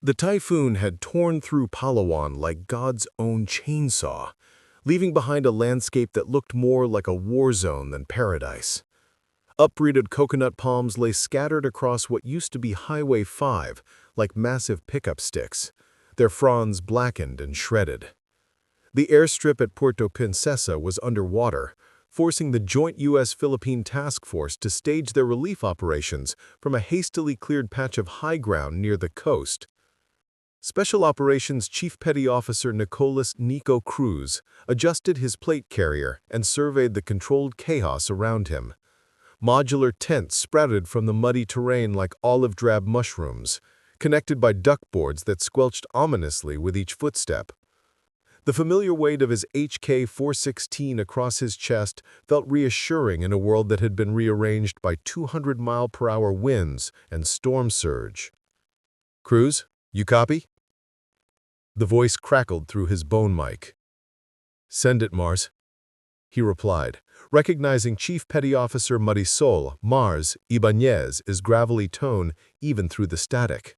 The typhoon had torn through Palawan like God's own chainsaw, leaving behind a landscape that looked more like a war zone than paradise. Uprooted coconut palms lay scattered across what used to be Highway 5 like massive pickup sticks, their fronds blackened and shredded. The airstrip at Puerto Princesa was underwater, forcing the joint U.S.-Philippine task force to stage their relief operations from a hastily cleared patch of high ground near the coast. Special Operations Chief Petty Officer Nicolas Cruz adjusted his plate carrier and surveyed the controlled chaos around him. Modular tents sprouted from the muddy terrain like olive drab mushrooms, connected by duckboards that squelched ominously with each footstep. The familiar weight of his HK-416 across his chest felt reassuring in a world that had been rearranged by 200-mile-per-hour winds and storm surge. "Cruz, you copy?" The voice crackled through his bone mic. "Send it, Mars," he replied, recognizing Chief Petty Officer Marisol Mars Ibanez's gravelly tone even through the static.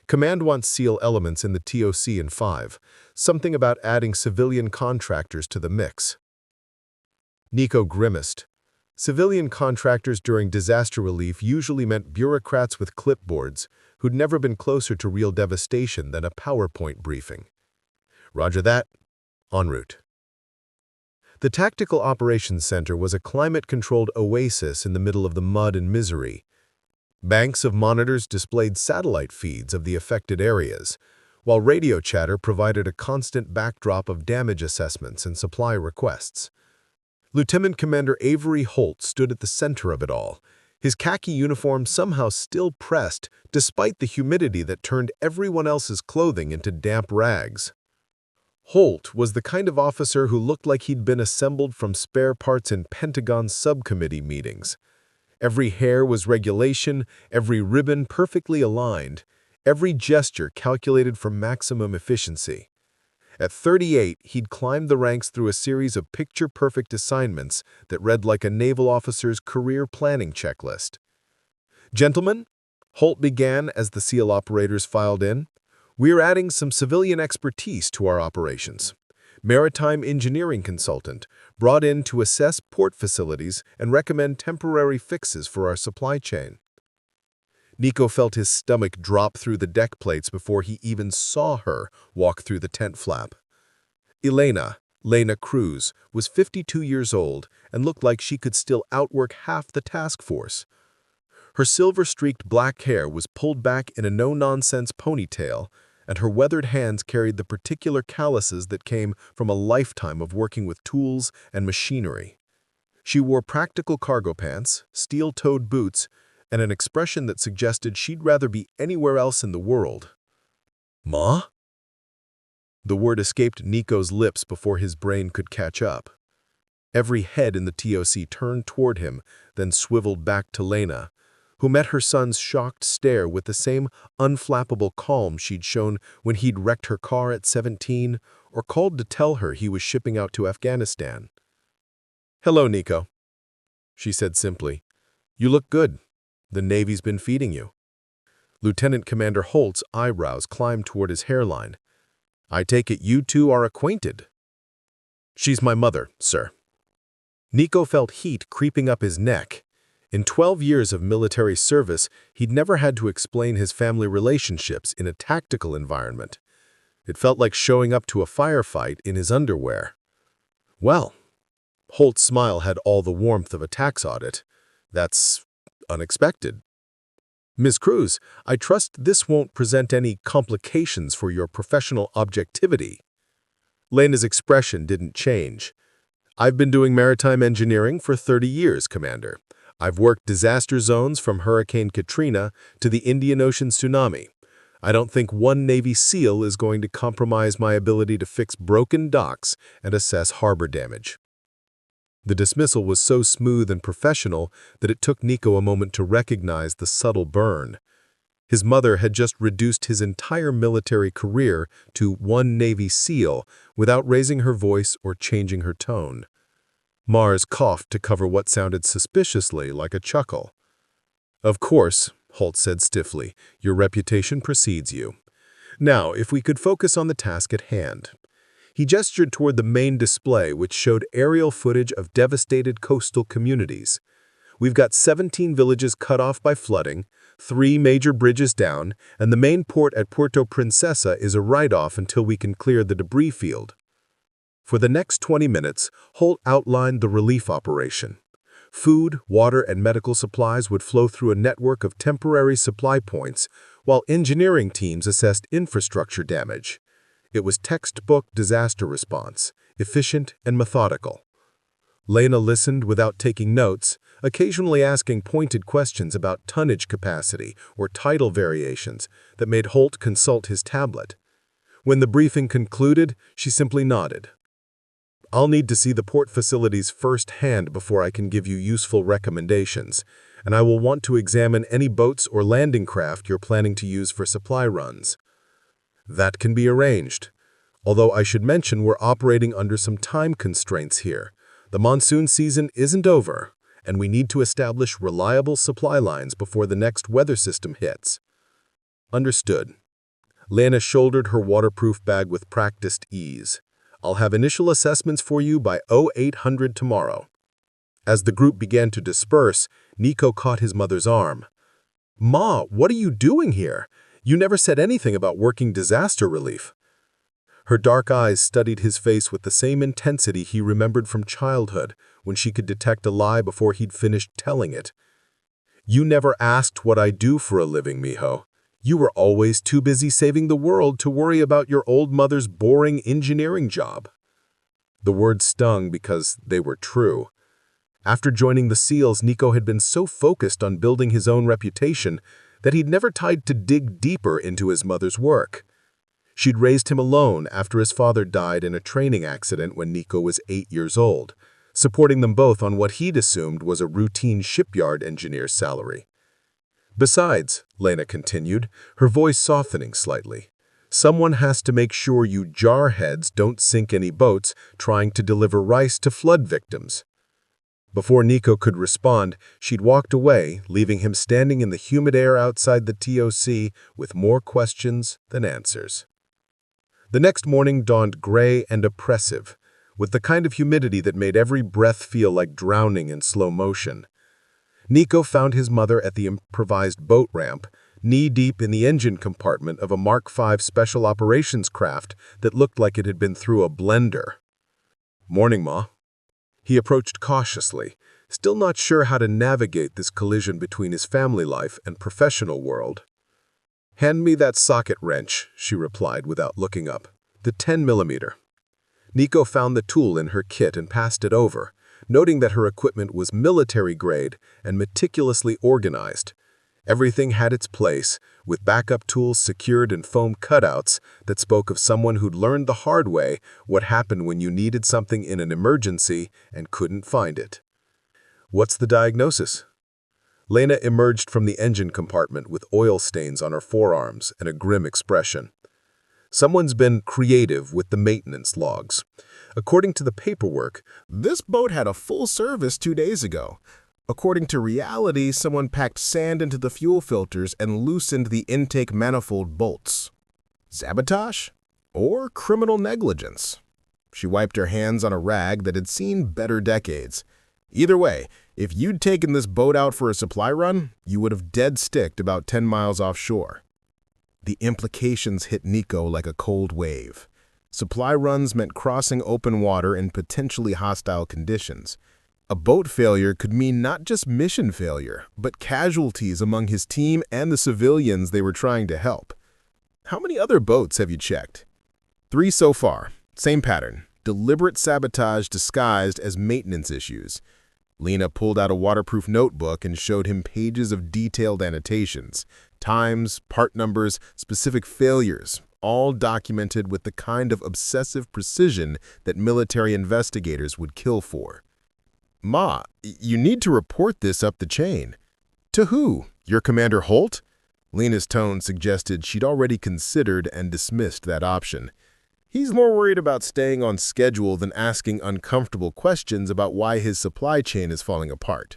"Command wants SEAL elements in the TOC in 5, something about adding civilian contractors to the mix." Nico grimaced. Civilian contractors during disaster relief usually meant bureaucrats with clipboards who'd never been closer to real devastation than a PowerPoint briefing. "Roger that. En route." The Tactical Operations Center was a climate-controlled oasis in the middle of the mud and misery. Banks of monitors displayed satellite feeds of the affected areas, while radio chatter provided a constant backdrop of damage assessments and supply requests. Lieutenant Commander Avery Holt stood at the center of it all, his khaki uniform somehow still pressed despite the humidity that turned everyone else's clothing into damp rags. Holt was the kind of officer who looked like he'd been assembled from spare parts in Pentagon subcommittee meetings. Every hair was regulation, every ribbon perfectly aligned, every gesture calculated for maximum efficiency. At 38, he'd climbed the ranks through a series of picture-perfect assignments that read like a naval officer's career planning checklist. "Gentlemen," Holt began as the SEAL operators filed in, "we're adding some civilian expertise to our operations. Maritime engineering consultant, brought in to assess port facilities and recommend temporary fixes for our supply chain." Nico felt his stomach drop through the deck plates before he even saw her walk through the tent flap. Lena Cruz, was 52 years old and looked like she could still outwork half the task force. Her silver-streaked black hair was pulled back in a no-nonsense ponytail, and her weathered hands carried the particular calluses that came from a lifetime of working with tools and machinery. She wore practical cargo pants, steel-toed boots, and an expression that suggested she'd rather be anywhere else in the world. "Ma?" The word escaped Nico's lips before his brain could catch up. Every head in the TOC turned toward him, then swiveled back to Lena, who met her son's shocked stare with the same unflappable calm she'd shown when he'd wrecked her car at 17 or called to tell her he was shipping out to Afghanistan. "Hello, Nico," she said simply. "You look good. The Navy's been feeding you." Lieutenant Commander Holt's eyebrows climbed toward his hairline. "I take it you two are acquainted." "She's my mother, sir." Nico felt heat creeping up his neck. In 12 years of military service, he'd never had to explain his family relationships in a tactical environment. It felt like showing up to a firefight in his underwear. "Well," Holt's smile had all the warmth of a tax audit. "That's unexpected. Ms. Cruz, I trust this won't present any complications for your professional objectivity." Lena's expression didn't change. "I've been doing maritime engineering for 30 years, Commander. I've worked disaster zones from Hurricane Katrina to the Indian Ocean tsunami. I don't think one Navy SEAL is going to compromise my ability to fix broken docks and assess harbor damage." The dismissal was so smooth and professional that it took Nico a moment to recognize the subtle burn. His mother had just reduced his entire military career to one Navy SEAL without raising her voice or changing her tone. Mars coughed to cover what sounded suspiciously like a chuckle. "Of course," Holt said stiffly. "Your reputation precedes you. Now, if we could focus on the task at hand." He gestured toward the main display, which showed aerial footage of devastated coastal communities. "We've got 17 villages cut off by flooding, 3 major bridges down, and the main port at Puerto Princesa is a write-off until we can clear the debris field." For the next 20 minutes, Holt outlined the relief operation. Food, water, and medical supplies would flow through a network of temporary supply points, while engineering teams assessed infrastructure damage. It was textbook disaster response, efficient and methodical. Lena listened without taking notes, occasionally asking pointed questions about tonnage capacity or tidal variations that made Holt consult his tablet. When the briefing concluded, she simply nodded. "I'll need to see the port facilities firsthand before I can give you useful recommendations, and I will want to examine any boats or landing craft you're planning to use for supply runs." "That can be arranged. Although I should mention we're operating under some time constraints here. The monsoon season isn't over, and we need to establish reliable supply lines before the next weather system hits." "Understood." Lena shouldered her waterproof bag with practiced ease. "I'll have initial assessments for you by 0800 tomorrow." As the group began to disperse, Nico caught his mother's arm. "Ma, what are you doing here? You never said anything about working disaster relief." Her dark eyes studied his face with the same intensity he remembered from childhood, when she could detect a lie before he'd finished telling it. "You never asked what I do for a living, mijo. You were always too busy saving the world to worry about your old mother's boring engineering job." The words stung because they were true. After joining the SEALs, Nico had been so focused on building his own reputation that he'd never tried to dig deeper into his mother's work. She'd raised him alone after his father died in a training accident when Nico was 8 years old, supporting them both on what he'd assumed was a routine shipyard engineer's salary. "Besides," Lena continued, her voice softening slightly, "someone has to make sure you jarheads don't sink any boats trying to deliver rice to flood victims." Before Nico could respond, she'd walked away, leaving him standing in the humid air outside the TOC with more questions than answers. The next morning dawned gray and oppressive, with the kind of humidity that made every breath feel like drowning in slow motion. Nico found his mother at the improvised boat ramp, knee-deep in the engine compartment of a Mark V special operations craft that looked like it had been through a blender. "Morning, Ma." He approached cautiously, still not sure how to navigate this collision between his family life and professional world. "Hand me that socket wrench," she replied without looking up. "The 10mm. Nico found the tool in her kit and passed it over, noting that her equipment was military-grade and meticulously organized. Everything had its place, with backup tools secured in foam cutouts that spoke of someone who'd learned the hard way what happened when you needed something in an emergency and couldn't find it. "What's the diagnosis?" Lena emerged from the engine compartment with oil stains on her forearms and a grim expression. "Someone's been creative with the maintenance logs. According to the paperwork, this boat had a full service 2 days ago. According to reality, someone packed sand into the fuel filters and loosened the intake manifold bolts. Sabotage? Or criminal negligence?" She wiped her hands on a rag that had seen better decades. "Either way, if you'd taken this boat out for a supply run, you would have dead-sticked about 10 miles offshore." The implications hit Nico like a cold wave. Supply runs meant crossing open water in potentially hostile conditions. A boat failure could mean not just mission failure, but casualties among his team and the civilians they were trying to help. "How many other boats have you checked?" 3 so far. Same pattern. Deliberate sabotage disguised as maintenance issues. Lena pulled out a waterproof notebook and showed him pages of detailed annotations. Times, part numbers, specific failures, all documented with the kind of obsessive precision that military investigators would kill for. "Ma, you need to report this up the chain." "To who? Your Commander Holt?" Lena's tone suggested she'd already considered and dismissed that option. "He's more worried about staying on schedule than asking uncomfortable questions about why his supply chain is falling apart."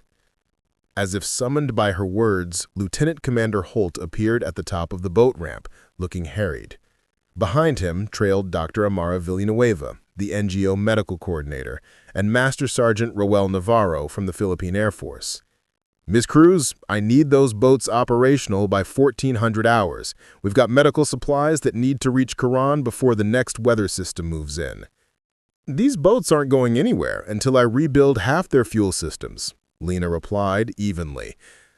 As if summoned by her words, Lieutenant Commander Holt appeared at the top of the boat ramp, looking harried. Behind him trailed Dr. Amara Villanueva, the NGO medical coordinator, and Master Sergeant Roel Navarro from the Philippine Air Force. "Miss Cruz, I need those boats operational by 1400 hours. We've got medical supplies that need to reach Quran before the next weather system moves in." "These boats aren't going anywhere until I rebuild half their fuel systems," Lena replied evenly,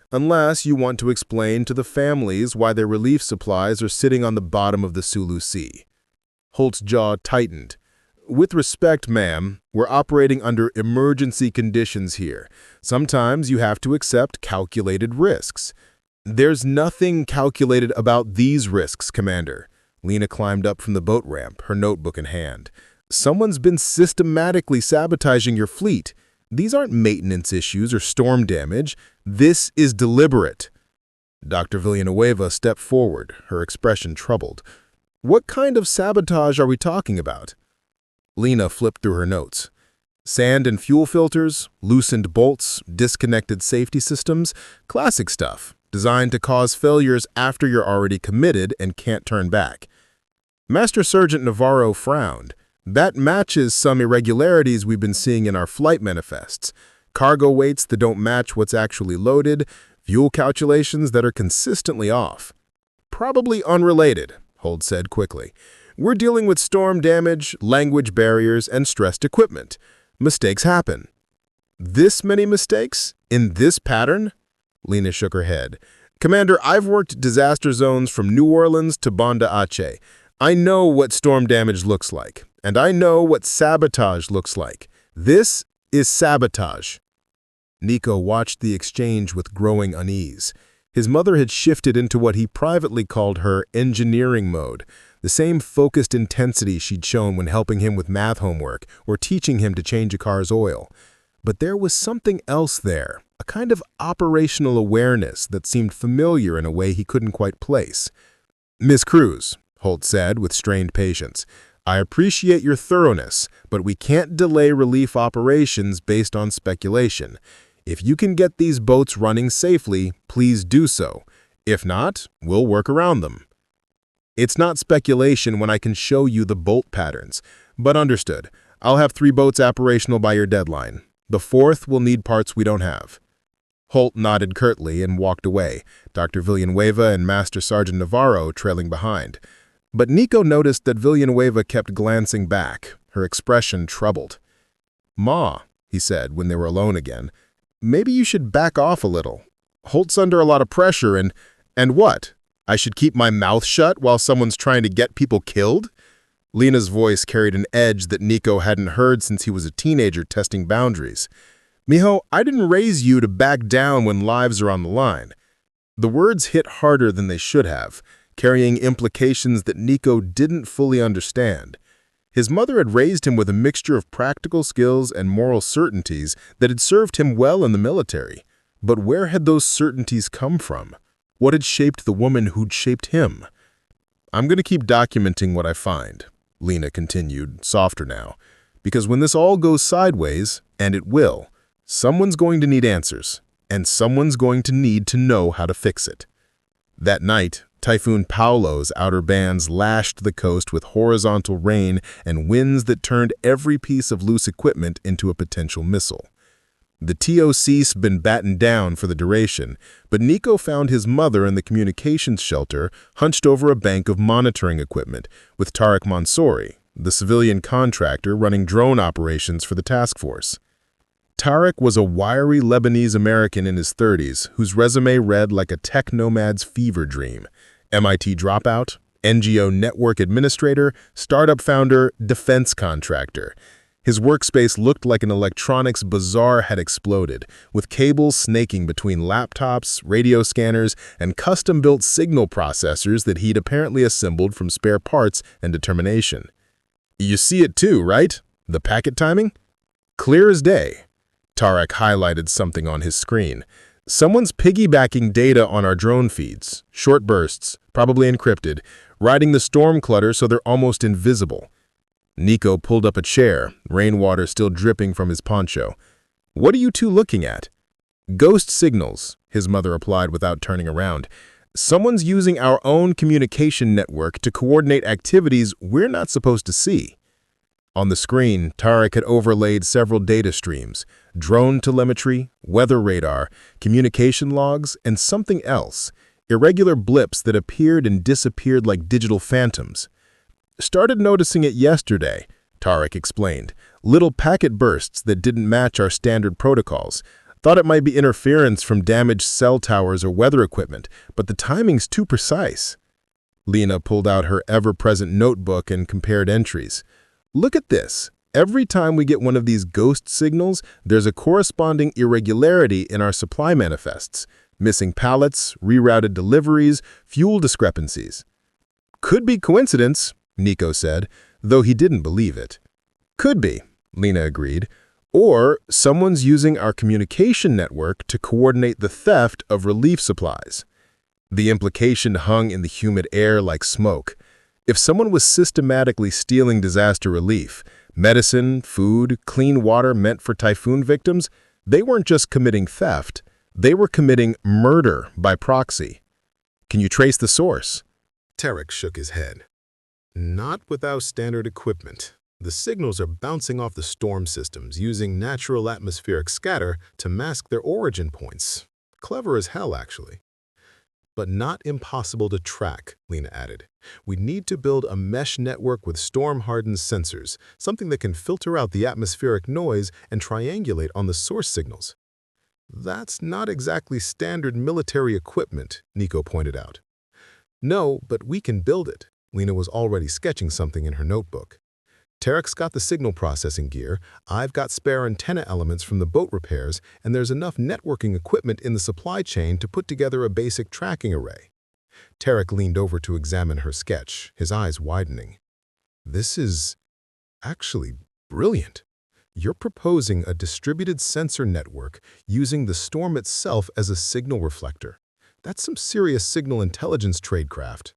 "unless you want to explain to the families why their relief supplies are sitting on the bottom of the Sulu Sea." Holt's jaw tightened. "With respect, ma'am, we're operating under emergency conditions here. Sometimes you have to accept calculated risks." "There's nothing calculated about these risks, Commander." Lena climbed up from the boat ramp, her notebook in hand. "Someone's been systematically sabotaging your fleet. These aren't maintenance issues or storm damage. This is deliberate." Dr. Villanueva stepped forward, her expression troubled. "What kind of sabotage are we talking about?" Lena flipped through her notes. "Sand and fuel filters, loosened bolts, disconnected safety systems, classic stuff, designed to cause failures after you're already committed and can't turn back." Master Sergeant Navarro frowned. "That matches some irregularities we've been seeing in our flight manifests. Cargo weights that don't match what's actually loaded, fuel calculations that are consistently off." "Probably unrelated," Holt said quickly. "We're dealing with storm damage, language barriers, and stressed equipment. Mistakes happen." "This many mistakes? In this pattern?" Lena shook her head. "Commander, I've worked disaster zones from New Orleans to Banda Aceh. I know what storm damage looks like, and I know what sabotage looks like. This is sabotage." Nico watched the exchange with growing unease. His mother had shifted into what he privately called her engineering mode, the same focused intensity she'd shown when helping him with math homework or teaching him to change a car's oil. But there was something else there, a kind of operational awareness that seemed familiar in a way he couldn't quite place. "Miss Cruz," Holt said with strained patience, "I appreciate your thoroughness, but we can't delay relief operations based on speculation. If you can get these boats running safely, please do so. If not, we'll work around them." "It's not speculation when I can show you the bolt patterns. But understood. I'll have 3 boats operational by your deadline. The 4th will need parts we don't have." Holt nodded curtly and walked away, Dr. Villanueva and Master Sergeant Navarro trailing behind. But Nico noticed that Villanueva kept glancing back, her expression troubled. "Ma," he said when they were alone again, "maybe you should back off a little. Holt's under a lot of pressure and what? I should keep my mouth shut while someone's trying to get people killed?" Lena's voice carried an edge that Nico hadn't heard since he was a teenager testing boundaries. "Mijo, I didn't raise you to back down when lives are on the line." The words hit harder than they should have, carrying implications that Nico didn't fully understand. His mother had raised him with a mixture of practical skills and moral certainties that had served him well in the military. But where had those certainties come from? What had shaped the woman who'd shaped him? "I'm going to keep documenting what I find," Lena continued, softer now, "because when this all goes sideways, and it will, someone's going to need answers, and someone's going to need to know how to fix it." That night, Typhoon Paolo's outer bands lashed the coast with horizontal rain and winds that turned every piece of loose equipment into a potential missile. The TOC's been battened down for the duration, but Nico found his mother in the communications shelter hunched over a bank of monitoring equipment with Tariq Mansouri, the civilian contractor running drone operations for the task force. Tariq was a wiry Lebanese-American in his 30s whose resume read like a tech nomad's fever dream. MIT dropout, NGO network administrator, startup founder, defense contractor. His workspace looked like an electronics bazaar had exploded, with cables snaking between laptops, radio scanners, and custom-built signal processors that he'd apparently assembled from spare parts and determination. "You see it too, right? The packet timing?" "Clear as day." Tariq highlighted something on his screen. "Someone's piggybacking data on our drone feeds, short bursts, probably encrypted, riding the storm clutter so they're almost invisible." Nico pulled up a chair, rainwater still dripping from his poncho. "What are you two looking at?" Ghost signals, his mother replied without turning around. Someone's using our own communication network to coordinate activities we're not supposed to see. On the screen, Tarek had overlaid several data streams: drone telemetry, weather radar, communication logs, and something else, irregular blips that appeared and disappeared like digital phantoms. Started noticing it yesterday, Tarek explained. Little packet bursts that didn't match our standard protocols. Thought it might be interference from damaged cell towers or weather equipment, but the timing's too precise. Lena pulled out her ever-present notebook and compared entries. Look at this. Every time we get one of these ghost signals, there's a corresponding irregularity in our supply manifests. Missing pallets, rerouted deliveries, fuel discrepancies. Could be coincidence, Nico said, though he didn't believe it. Could be, Lena agreed. Or someone's using our communication network to coordinate the theft of relief supplies. The implication hung in the humid air like smoke. If someone was systematically stealing disaster relief, medicine, food, clean water meant for typhoon victims, they weren't just committing theft, they were committing murder by proxy. Can you trace the source? Tarek shook his head. Not without standard equipment. The signals are bouncing off the storm systems using natural atmospheric scatter to mask their origin points. Clever as hell, actually. But not impossible to track, Lena added. We need to build a mesh network with storm-hardened sensors, something that can filter out the atmospheric noise and triangulate on the source signals. That's not exactly standard military equipment, Nico pointed out. No, but we can build it. Lena was already sketching something in her notebook. Tarek's got the signal processing gear, I've got spare antenna elements from the boat repairs, and there's enough networking equipment in the supply chain to put together a basic tracking array. Tarek leaned over to examine her sketch, his eyes widening. This is actually brilliant. You're proposing a distributed sensor network using the storm itself as a signal reflector. That's some serious signal intelligence tradecraft.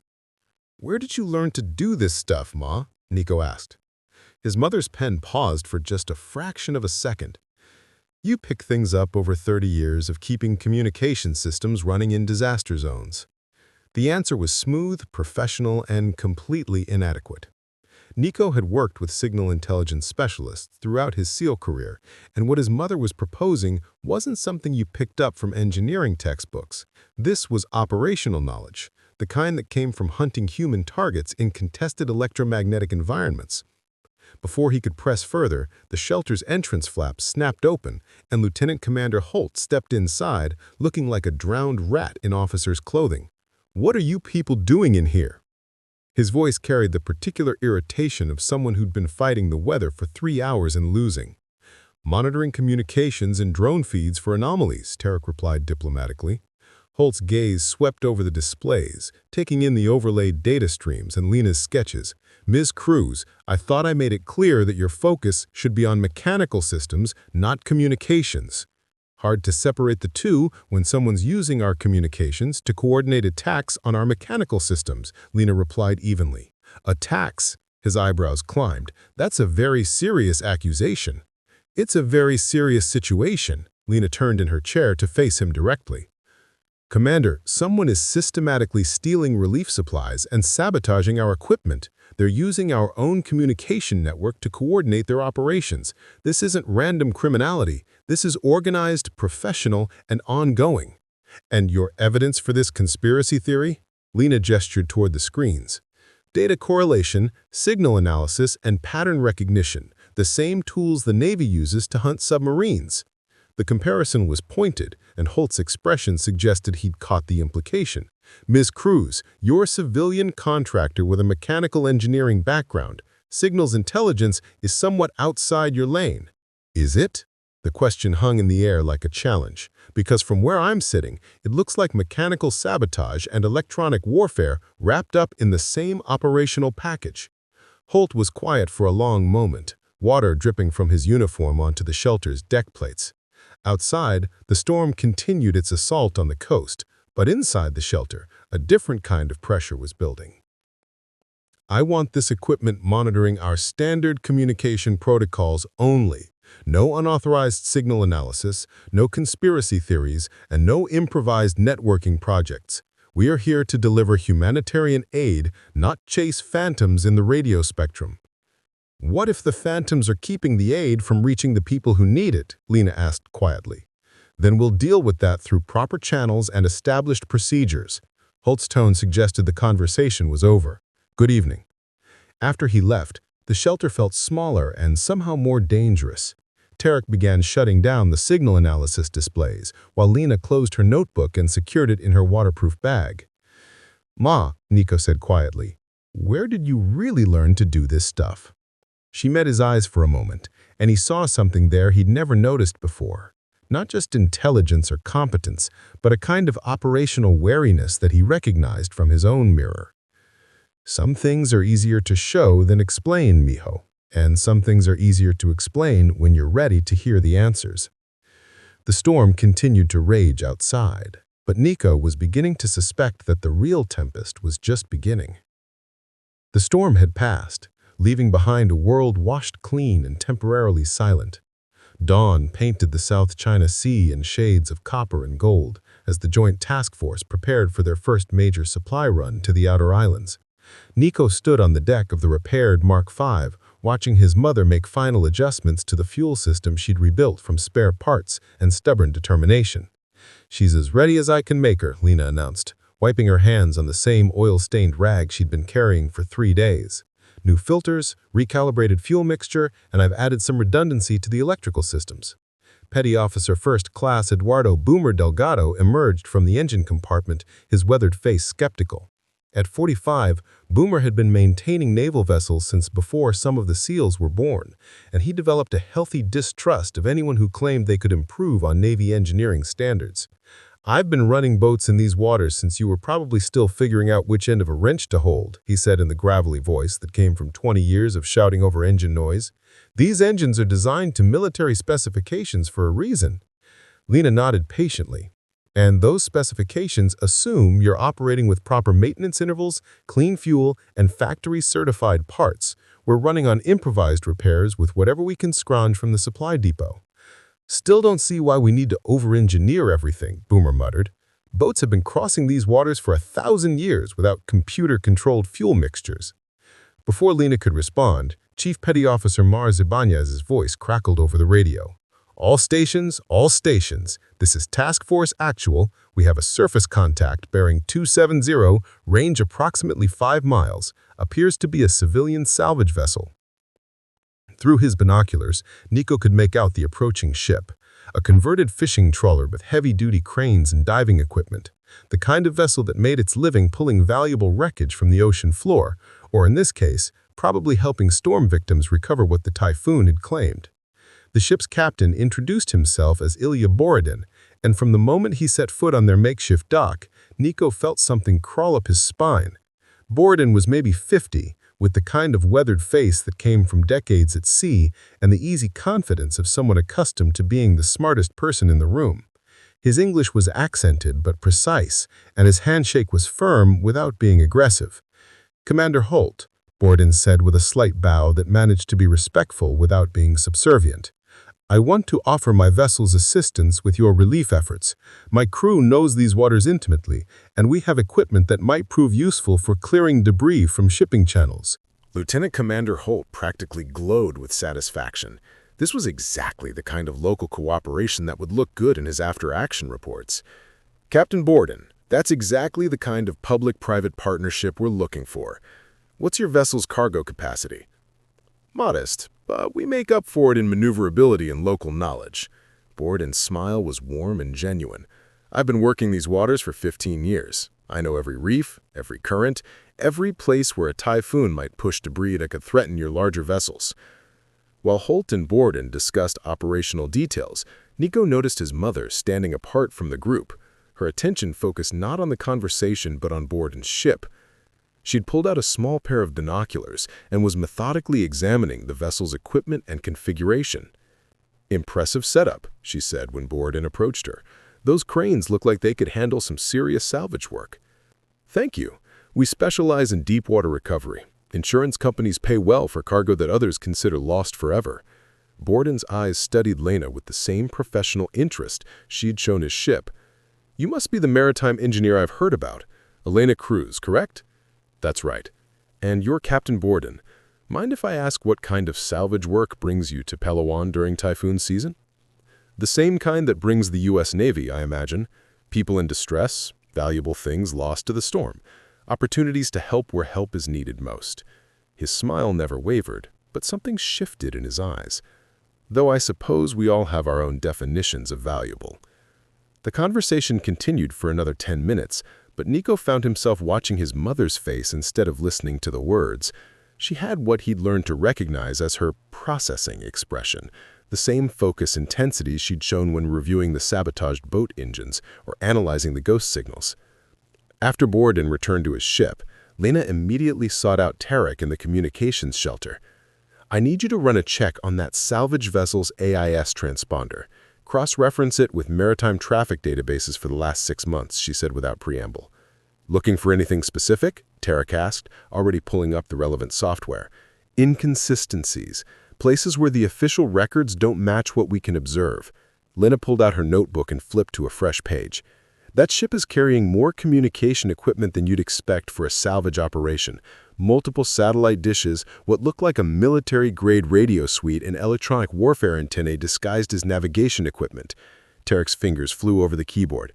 Where did you learn to do this stuff, Ma? Nico asked. His mother's pen paused for just a fraction of a second. You pick things up over 30 years of keeping communication systems running in disaster zones. The answer was smooth, professional, and completely inadequate. Nico had worked with signal intelligence specialists throughout his SEAL career, and what his mother was proposing wasn't something you picked up from engineering textbooks. This was operational knowledge, the kind that came from hunting human targets in contested electromagnetic environments. Before he could press further, the shelter's entrance flap snapped open, and Lieutenant Commander Holt stepped inside, looking like a drowned rat in officer's clothing. "What are you people doing in here?" His voice carried the particular irritation of someone who'd been fighting the weather for 3 hours and losing. "Monitoring communications and drone feeds for anomalies," Tarek replied diplomatically. Holt's gaze swept over the displays, taking in the overlaid data streams and Lena's sketches. "Ms. Cruz, I thought I made it clear that your focus should be on mechanical systems, not communications." "Hard to separate the two when someone's using our communications to coordinate attacks on our mechanical systems," Lena replied evenly. "Attacks?" His eyebrows climbed. "That's a very serious accusation." "It's a very serious situation." Lena turned in her chair to face him directly. "Commander, someone is systematically stealing relief supplies and sabotaging our equipment. They're using our own communication network to coordinate their operations. This isn't random criminality. This is organized, professional, and ongoing." "And your evidence for this conspiracy theory?" Lena gestured toward the screens. "Data correlation, signal analysis, and pattern recognition, the same tools the Navy uses to hunt submarines." The comparison was pointed, and Holt's expression suggested he'd caught the implication. "Ms. Cruz, you're a civilian contractor with a mechanical engineering background. Signals intelligence is somewhat outside your lane." "Is it?" The question hung in the air like a challenge, because from where I'm sitting, it looks like mechanical sabotage and electronic warfare wrapped up in the same operational package. Holt was quiet for a long moment, water dripping from his uniform onto the shelter's deck plates. Outside, the storm continued its assault on the coast, but inside the shelter, a different kind of pressure was building. "I want this equipment monitoring our standard communication protocols only. No unauthorized signal analysis, no conspiracy theories, and no improvised networking projects. We are here to deliver humanitarian aid, not chase phantoms in the radio spectrum. What if the phantoms are keeping the aid from reaching the people who need it? Lena asked quietly. Then we'll deal with that through proper channels and established procedures. Holt's tone suggested the conversation was over. Good evening. After he left, the shelter felt smaller and somehow more dangerous. Tarek began shutting down the signal analysis displays, while Lena closed her notebook and secured it in her waterproof bag. Ma, Nico said quietly, where did you really learn to do this stuff? She met his eyes for a moment, and he saw something there he'd never noticed before. Not just intelligence or competence, but a kind of operational wariness that he recognized from his own mirror. Some things are easier to show than explain, mijo, and some things are easier to explain when you're ready to hear the answers. The storm continued to rage outside, but Nico was beginning to suspect that the real tempest was just beginning. The storm had passed, leaving behind a world washed clean and temporarily silent. Dawn painted the South China Sea in shades of copper and gold as the Joint Task Force prepared for their first major supply run to the outer islands. Nico stood on the deck of the repaired Mark V, watching his mother make final adjustments to the fuel system she'd rebuilt from spare parts and stubborn determination. She's as ready as I can make her, Lena announced, wiping her hands on the same oil-stained rag she'd been carrying for 3 days. New filters, recalibrated fuel mixture, and I've added some redundancy to the electrical systems. Petty Officer First Class Eduardo Boomer Delgado emerged from the engine compartment, his weathered face skeptical. At 45, Boomer had been maintaining naval vessels since before some of the SEALs were born, and he developed a healthy distrust of anyone who claimed they could improve on Navy engineering standards. I've been running boats in these waters since you were probably still figuring out which end of a wrench to hold, he said in the gravelly voice that came from 20 years of shouting over engine noise. These engines are designed to military specifications for a reason. Lena nodded patiently. And those specifications assume you're operating with proper maintenance intervals, clean fuel, and factory-certified parts. We're running on improvised repairs with whatever we can scrounge from the supply depot. Still don't see why we need to over-engineer everything, Boomer muttered. Boats have been crossing these waters for 1,000 years without computer-controlled fuel mixtures. Before Lena could respond, Chief Petty Officer Mars Ibanez's voice crackled over the radio. All stations, this is Task Force Actual. We have a surface contact bearing 270, range approximately 5 miles, appears to be a civilian salvage vessel. Through his binoculars, Nico could make out the approaching ship, a converted fishing trawler with heavy-duty cranes and diving equipment, the kind of vessel that made its living pulling valuable wreckage from the ocean floor, or in this case, probably helping storm victims recover what the typhoon had claimed. The ship's captain introduced himself as Ilya Borodin, and from the moment he set foot on their makeshift dock, Nico felt something crawl up his spine. Borodin was maybe 50, with the kind of weathered face that came from decades at sea and the easy confidence of someone accustomed to being the smartest person in the room. His English was accented but precise, and his handshake was firm without being aggressive. "Commander Holt," Borodin said with a slight bow that managed to be respectful without being subservient. "I want to offer my vessel's assistance with your relief efforts. My crew knows these waters intimately, and we have equipment that might prove useful for clearing debris from shipping channels." Lieutenant Commander Holt practically glowed with satisfaction. This was exactly the kind of local cooperation that would look good in his after-action reports. "Captain Borodin, that's exactly the kind of public-private partnership we're looking for. What's your vessel's cargo capacity?" "Modest, but we make up for it in maneuverability and local knowledge." Borodin's smile was warm and genuine. "I've been working these waters for 15 years. I know every reef, every current, every place where a typhoon might push debris that could threaten your larger vessels." While Holt and Borodin discussed operational details, Nico noticed his mother standing apart from the group, her attention focused not on the conversation but on Borodin's ship. She'd pulled out a small pair of binoculars and was methodically examining the vessel's equipment and configuration. "Impressive setup," she said when Borodin approached her. "Those cranes look like they could handle some serious salvage work." "Thank you. We specialize in deep water recovery. Insurance companies pay well for cargo that others consider lost forever." Borden's eyes studied Lena with the same professional interest she'd shown his ship. "You must be the maritime engineer I've heard about. Elena Cruz, correct?" "That's right. And you're Captain Borden. Mind if I ask what kind of salvage work brings you to Palawan during typhoon season?" "The same kind that brings the U.S. Navy, I imagine. People in distress, valuable things lost to the storm, opportunities to help where help is needed most." His smile never wavered, but something shifted in his eyes. "Though I suppose we all have our own definitions of valuable." The conversation continued for another 10 minutes, but Nico found himself watching his mother's face instead of listening to the words. She had what he'd learned to recognize as her processing expression, the same focus intensity she'd shown when reviewing the sabotaged boat engines or analyzing the ghost signals. After Borden returned to his ship, Lena immediately sought out Tarek in the communications shelter. "I need you to run a check on that salvage vessel's AIS transponder. Cross-reference it with maritime traffic databases for the last 6 months," she said without preamble. "Looking for anything specific?" Tarek asked, already pulling up the relevant software. "Inconsistencies. Places where the official records don't match what we can observe." Lena pulled out her notebook and flipped to a fresh page. "That ship is carrying more communication equipment than you'd expect for a salvage operation. Multiple satellite dishes, what looked like a military-grade radio suite, and electronic warfare antennae disguised as navigation equipment." Tarek's fingers flew over the keyboard.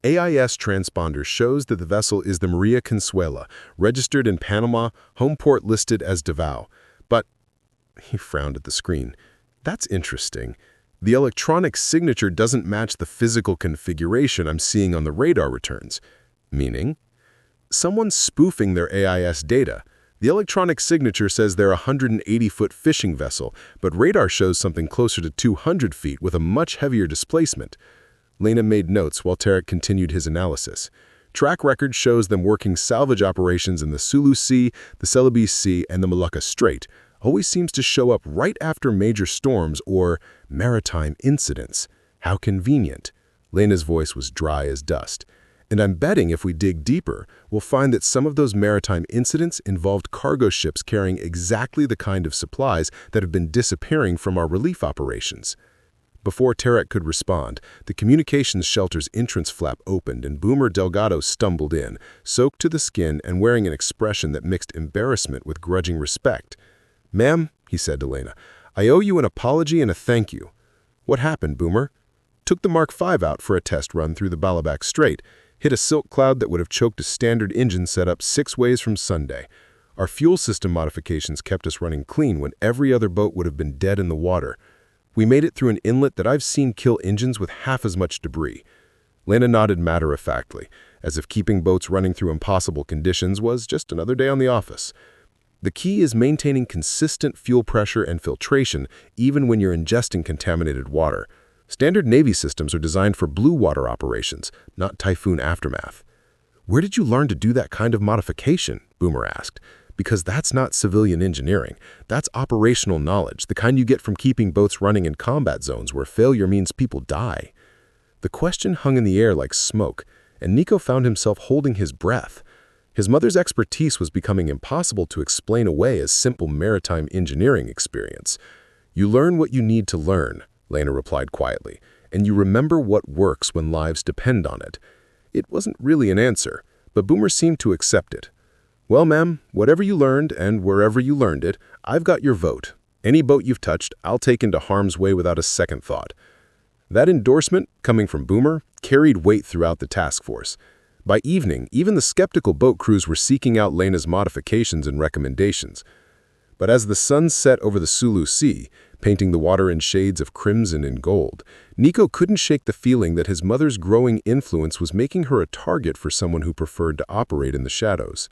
"AIS transponder shows that the vessel is the Maria Consuela, registered in Panama, home port listed as Davao. But," he frowned at the screen, "that's interesting. The electronic signature doesn't match the physical configuration I'm seeing on the radar returns." "Meaning?" "Someone's spoofing their AIS data. The electronic signature says they're a 180-foot fishing vessel, but radar shows something closer to 200 feet with a much heavier displacement." Lena made notes while Tarek continued his analysis. "Track record shows them working salvage operations in the Sulu Sea, the Celebes Sea, and the Malacca Strait. Always seems to show up right after major storms or maritime incidents. How convenient." Lena's voice was dry as dust. "And I'm betting if we dig deeper, we'll find that some of those maritime incidents involved cargo ships carrying exactly the kind of supplies that have been disappearing from our relief operations." Before Tarek could respond, the communications shelter's entrance flap opened and Boomer Delgado stumbled in, soaked to the skin and wearing an expression that mixed embarrassment with grudging respect. "Ma'am," he said to Lena, "I owe you an apology and a thank you." "What happened, Boomer?" "Took the Mark V out for a test run through the Balabac Strait. Hit a silk cloud that would have choked a standard engine setup 6 ways from Sunday. Our fuel system modifications kept us running clean when every other boat would have been dead in the water. We made it through an inlet that I've seen kill engines with half as much debris." Lena nodded matter-of-factly, as if keeping boats running through impossible conditions was just another day on the office. "The key is maintaining consistent fuel pressure and filtration even when you're ingesting contaminated water. Standard Navy systems are designed for blue water operations, not typhoon aftermath." "Where did you learn to do that kind of modification?" Boomer asked. "Because that's not civilian engineering. That's operational knowledge, the kind you get from keeping boats running in combat zones where failure means people die." The question hung in the air like smoke, and Nico found himself holding his breath. His mother's expertise was becoming impossible to explain away as simple maritime engineering experience. "You learn what you need to learn," Lena replied quietly, "and you remember what works when lives depend on it." It wasn't really an answer, but Boomer seemed to accept it. "Well, ma'am, whatever you learned and wherever you learned it, I've got your vote. Any boat you've touched, I'll take into harm's way without a second thought." That endorsement, coming from Boomer, carried weight throughout the task force. By evening, even the skeptical boat crews were seeking out Lena's modifications and recommendations. But as the sun set over the Sulu Sea, painting the water in shades of crimson and gold, Nico couldn't shake the feeling that his mother's growing influence was making her a target for someone who preferred to operate in the shadows.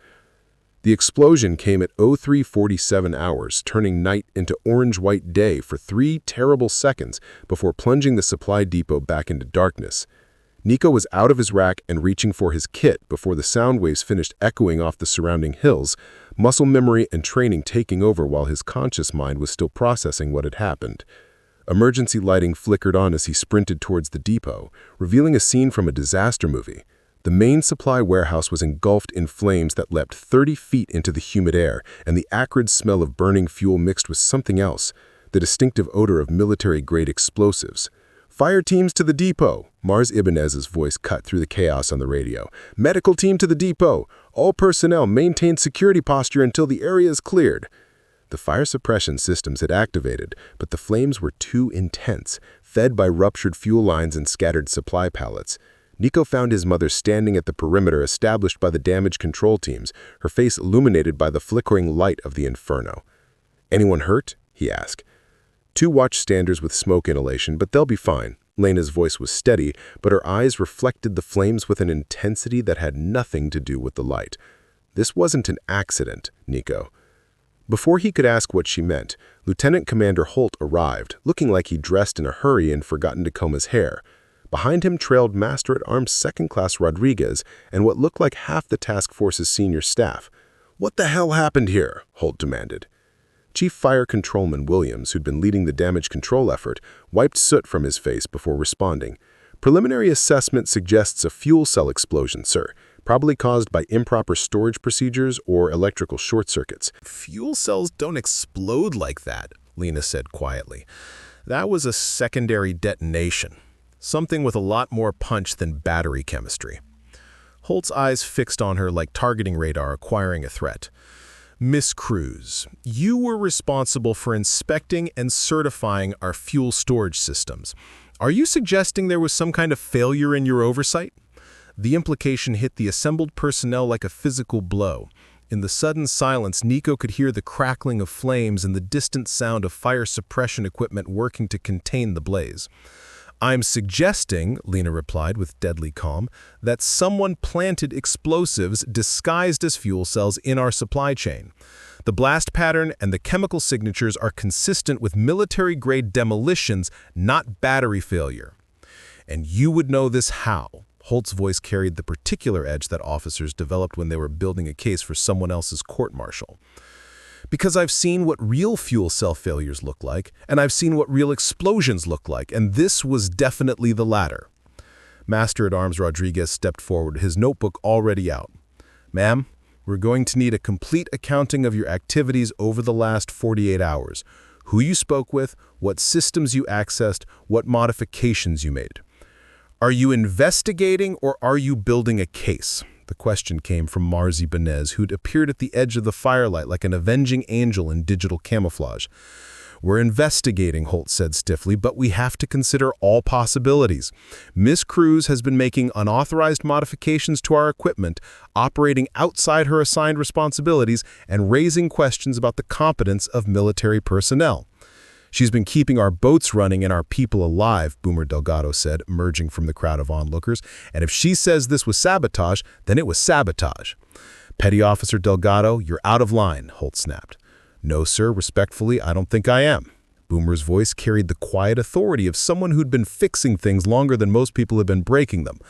The explosion came at 03:47 hours, turning night into orange-white day for 3 terrible seconds before plunging the supply depot back into darkness. Nico was out of his rack and reaching for his kit before the sound waves finished echoing off the surrounding hills, muscle memory and training taking over while his conscious mind was still processing what had happened. Emergency lighting flickered on as he sprinted towards the depot, revealing a scene from a disaster movie. The main supply warehouse was engulfed in flames that leapt 30 feet into the humid air, and the acrid smell of burning fuel mixed with something else, the distinctive odor of military-grade explosives. "Fire teams to the depot," Mars Ibanez's voice cut through the chaos on the radio. "Medical team to the depot. All personnel maintain security posture until the area is cleared." The fire suppression systems had activated, but the flames were too intense, fed by ruptured fuel lines and scattered supply pallets. Nico found his mother standing at the perimeter established by the damage control teams, her face illuminated by the flickering light of the inferno. "Anyone hurt?" he asked. "Two watchstanders with smoke inhalation, but they'll be fine." Lena's voice was steady, but her eyes reflected the flames with an intensity that had nothing to do with the light. "This wasn't an accident, Nico." Before he could ask what she meant, Lieutenant Commander Holt arrived, looking like he'd dressed in a hurry and forgotten to comb his hair. Behind him trailed Master-at-Arms Second-Class Rodriguez and what looked like half the task force's senior staff. "What the hell happened here?" Holt demanded. Chief Fire Controlman Williams, who'd been leading the damage control effort, wiped soot from his face before responding. "Preliminary assessment suggests a fuel cell explosion, sir, probably caused by improper storage procedures or electrical short circuits." "Fuel cells don't explode like that," Lena said quietly. "That was a secondary detonation. Something with a lot more punch than battery chemistry." Holt's eyes fixed on her like targeting radar acquiring a threat. "Miss Cruz, you were responsible for inspecting and certifying our fuel storage systems. Are you suggesting there was some kind of failure in your oversight?" The implication hit the assembled personnel like a physical blow. In the sudden silence, Nico could hear the crackling of flames and the distant sound of fire suppression equipment working to contain the blaze. "I'm suggesting," Lena replied with deadly calm, "that someone planted explosives disguised as fuel cells in our supply chain. The blast pattern and the chemical signatures are consistent with military-grade demolitions, not battery failure." "And you would know this how?" Holt's voice carried the particular edge that officers developed when they were building a case for someone else's court-martial. "Because I've seen what real fuel cell failures look like, and I've seen what real explosions look like, and this was definitely the latter." Master-at-Arms Rodriguez stepped forward, his notebook already out. "Ma'am, we're going to need a complete accounting of your activities over the last 48 hours. Who you spoke with, what systems you accessed, what modifications you made." "Are you investigating or are you building a case?" The question came from Mars Ibanez, who'd appeared at the edge of the firelight like an avenging angel in digital camouflage. "We're investigating," Holt said stiffly, "but we have to consider all possibilities. Miss Cruz has been making unauthorized modifications to our equipment, operating outside her assigned responsibilities, and raising questions about the competence of military personnel. She's been keeping our boats running and our people alive," Boomer Delgado said, emerging from the crowd of onlookers. "And if she says this was sabotage, then it was sabotage." "Petty Officer Delgado, you're out of line," Holt snapped. "No, sir, respectfully, I don't think I am." Boomer's voice carried the quiet authority of someone who'd been fixing things longer than most people had been breaking them.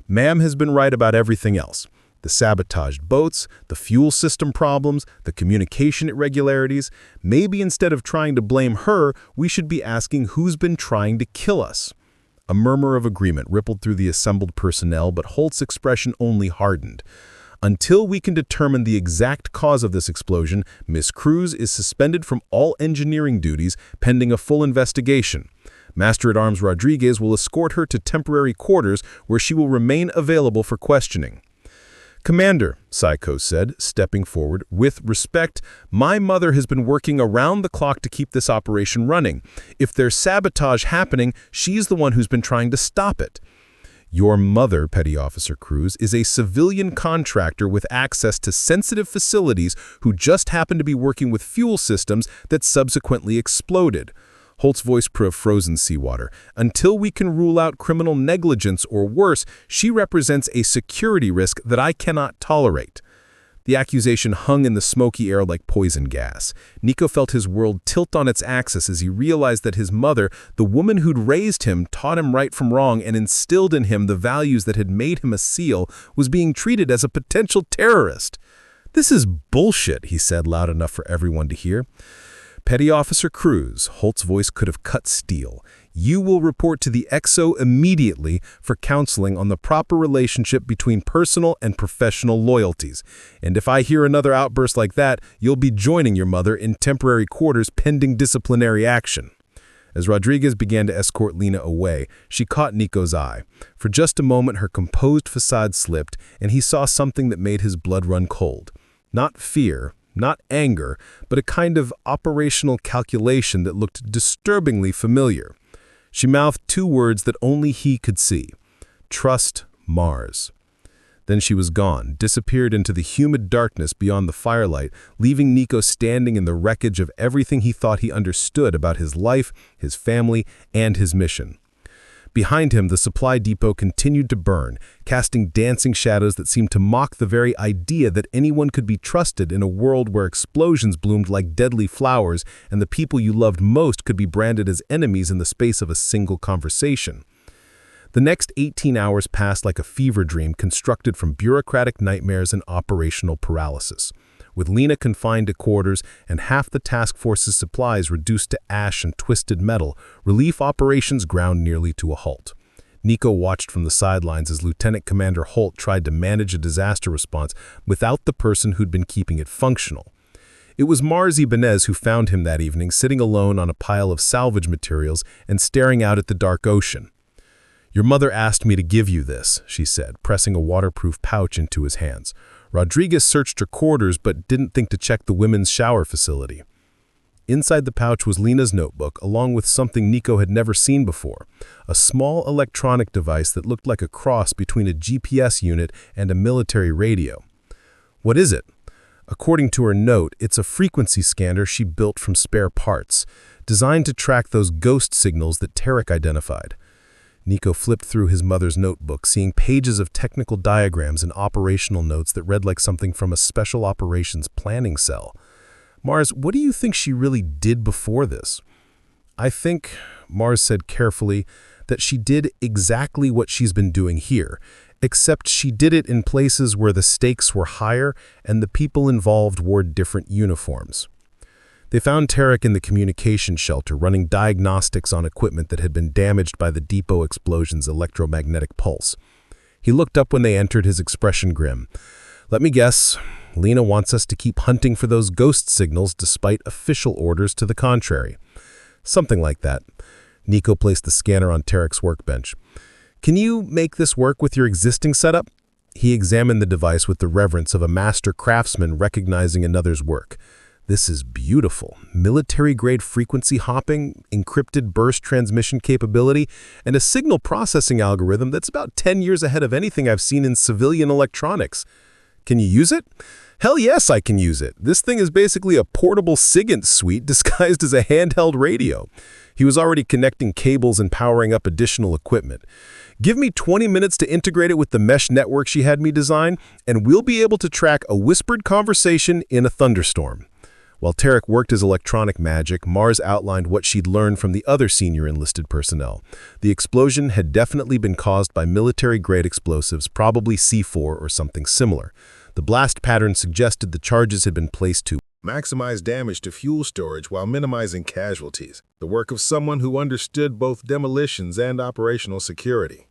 "Ma'am has been right about everything else. The sabotaged boats, the fuel system problems, the communication irregularities. Maybe instead of trying to blame her, we should be asking who's been trying to kill us." A murmur of agreement rippled through the assembled personnel, but Holt's expression only hardened. "Until we can determine the exact cause of this explosion, Miss Cruz is suspended from all engineering duties pending a full investigation. Master-at-Arms Rodriguez will escort her to temporary quarters where she will remain available for questioning." "Commander," Psycho said, stepping forward, "with respect, my mother has been working around the clock to keep this operation running. If there's sabotage happening, she's the one who's been trying to stop it." "Your mother, Petty Officer Cruz, is a civilian contractor with access to sensitive facilities who just happened to be working with fuel systems that subsequently exploded." Holt's voice proved frozen seawater. "Until we can rule out criminal negligence or worse, she represents a security risk that I cannot tolerate." The accusation hung in the smoky air like poison gas. Nico felt his world tilt on its axis as he realized that his mother, the woman who'd raised him, taught him right from wrong, and instilled in him the values that had made him a SEAL, was being treated as a potential terrorist. "This is bullshit," he said loud enough for everyone to hear. "Petty Officer Cruz," Holt's voice could have cut steel. You will report to the XO immediately for counseling on the proper relationship between personal and professional loyalties. And if I hear another outburst like that, you'll be joining your mother in temporary quarters pending disciplinary action." As Rodriguez began to escort Lena away, she caught Nico's eye. For just a moment, her composed facade slipped, and he saw something that made his blood run cold. Not fear, not anger, but a kind of operational calculation that looked disturbingly familiar. She mouthed two words that only he could see. "Trust Mars." Then she was gone, disappeared into the humid darkness beyond the firelight, leaving Nico standing in the wreckage of everything he thought he understood about his life, his family, and his mission. Behind him, the supply depot continued to burn, casting dancing shadows that seemed to mock the very idea that anyone could be trusted in a world where explosions bloomed like deadly flowers and the people you loved most could be branded as enemies in the space of a single conversation. The next 18 hours passed like a fever dream constructed from bureaucratic nightmares and operational paralysis. With Lena confined to quarters and half the task force's supplies reduced to ash and twisted metal, relief operations ground nearly to a halt. Nico watched from the sidelines as Lieutenant Commander Holt tried to manage a disaster response without the person who'd been keeping it functional. It was Mars Ibanez who found him that evening sitting alone on a pile of salvage materials and staring out at the dark ocean. "Your mother asked me to give you this," she said, pressing a waterproof pouch into his hands. Rodriguez searched her quarters but didn't think to check the women's shower facility. Inside the pouch was Lena's notebook, along with something Nico had never seen before, a small electronic device that looked like a cross between a GPS unit and a military radio. "What is it?" According to her note, it's a frequency scanner she built from spare parts, designed to track those ghost signals that Tarek identified. Nico flipped through his mother's notebook, seeing pages of technical diagrams and operational notes that read like something from a special operations planning cell. "Mars, what do you think she really did before this?" "I think," Mars said carefully, "that she did exactly what she's been doing here, except she did it in places where the stakes were higher and the people involved wore different uniforms." They found Tarek in the communication shelter running diagnostics on equipment that had been damaged by the depot explosion's electromagnetic pulse. He looked up when they entered, his expression grim. "Let me guess, Lena wants us to keep hunting for those ghost signals despite official orders to the contrary." "Something like that." Nico placed the scanner on Tarek's workbench. "Can you make this work with your existing setup?" He examined the device with the reverence of a master craftsman recognizing another's work. "This is beautiful. Military-grade frequency hopping, encrypted burst transmission capability, and a signal processing algorithm that's about 10 years ahead of anything I've seen in civilian electronics. Can you use it?" "Hell yes, I can use it. This thing is basically a portable SIGINT suite disguised as a handheld radio." He was already connecting cables and powering up additional equipment. "Give me 20 minutes to integrate it with the mesh network she had me design, and we'll be able to track a whispered conversation in a thunderstorm." While Tarek worked his electronic magic, Mars outlined what she'd learned from the other senior enlisted personnel. The explosion had definitely been caused by military-grade explosives, probably C4 or something similar. The blast pattern suggested the charges had been placed to maximize damage to fuel storage while minimizing casualties, the work of someone who understood both demolitions and operational security.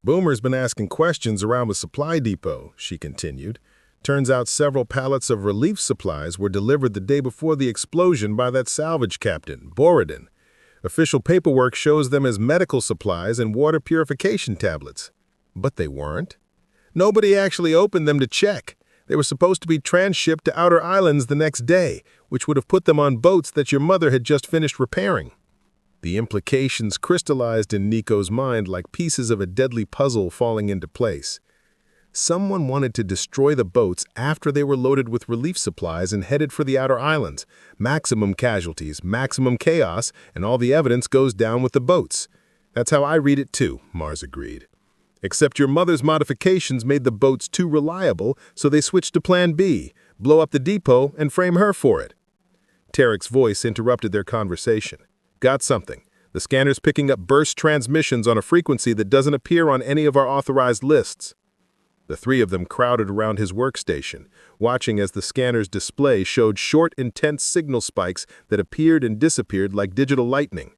"Boomer's been asking questions around the supply depot," she continued. "Turns out several pallets of relief supplies were delivered the day before the explosion by that salvage captain, Borodin. Official paperwork shows them as medical supplies and water purification tablets. But they weren't. Nobody actually opened them to check. They were supposed to be transshipped to outer islands the next day, which would have put them on boats that your mother had just finished repairing." The implications crystallized in Nico's mind like pieces of a deadly puzzle falling into place. Someone wanted to destroy the boats after they were loaded with relief supplies and headed for the outer islands. Maximum casualties, maximum chaos, and all the evidence goes down with the boats. "That's how I read it too," Mars agreed. "Except your mother's modifications made the boats too reliable, so they switched to Plan B, blow up the depot and frame her for it." Tarek's voice interrupted their conversation. "Got something. The scanner's picking up burst transmissions on a frequency that doesn't appear on any of our authorized lists." The three of them crowded around his workstation, watching as the scanner's display showed short, intense signal spikes that appeared and disappeared like digital lightning.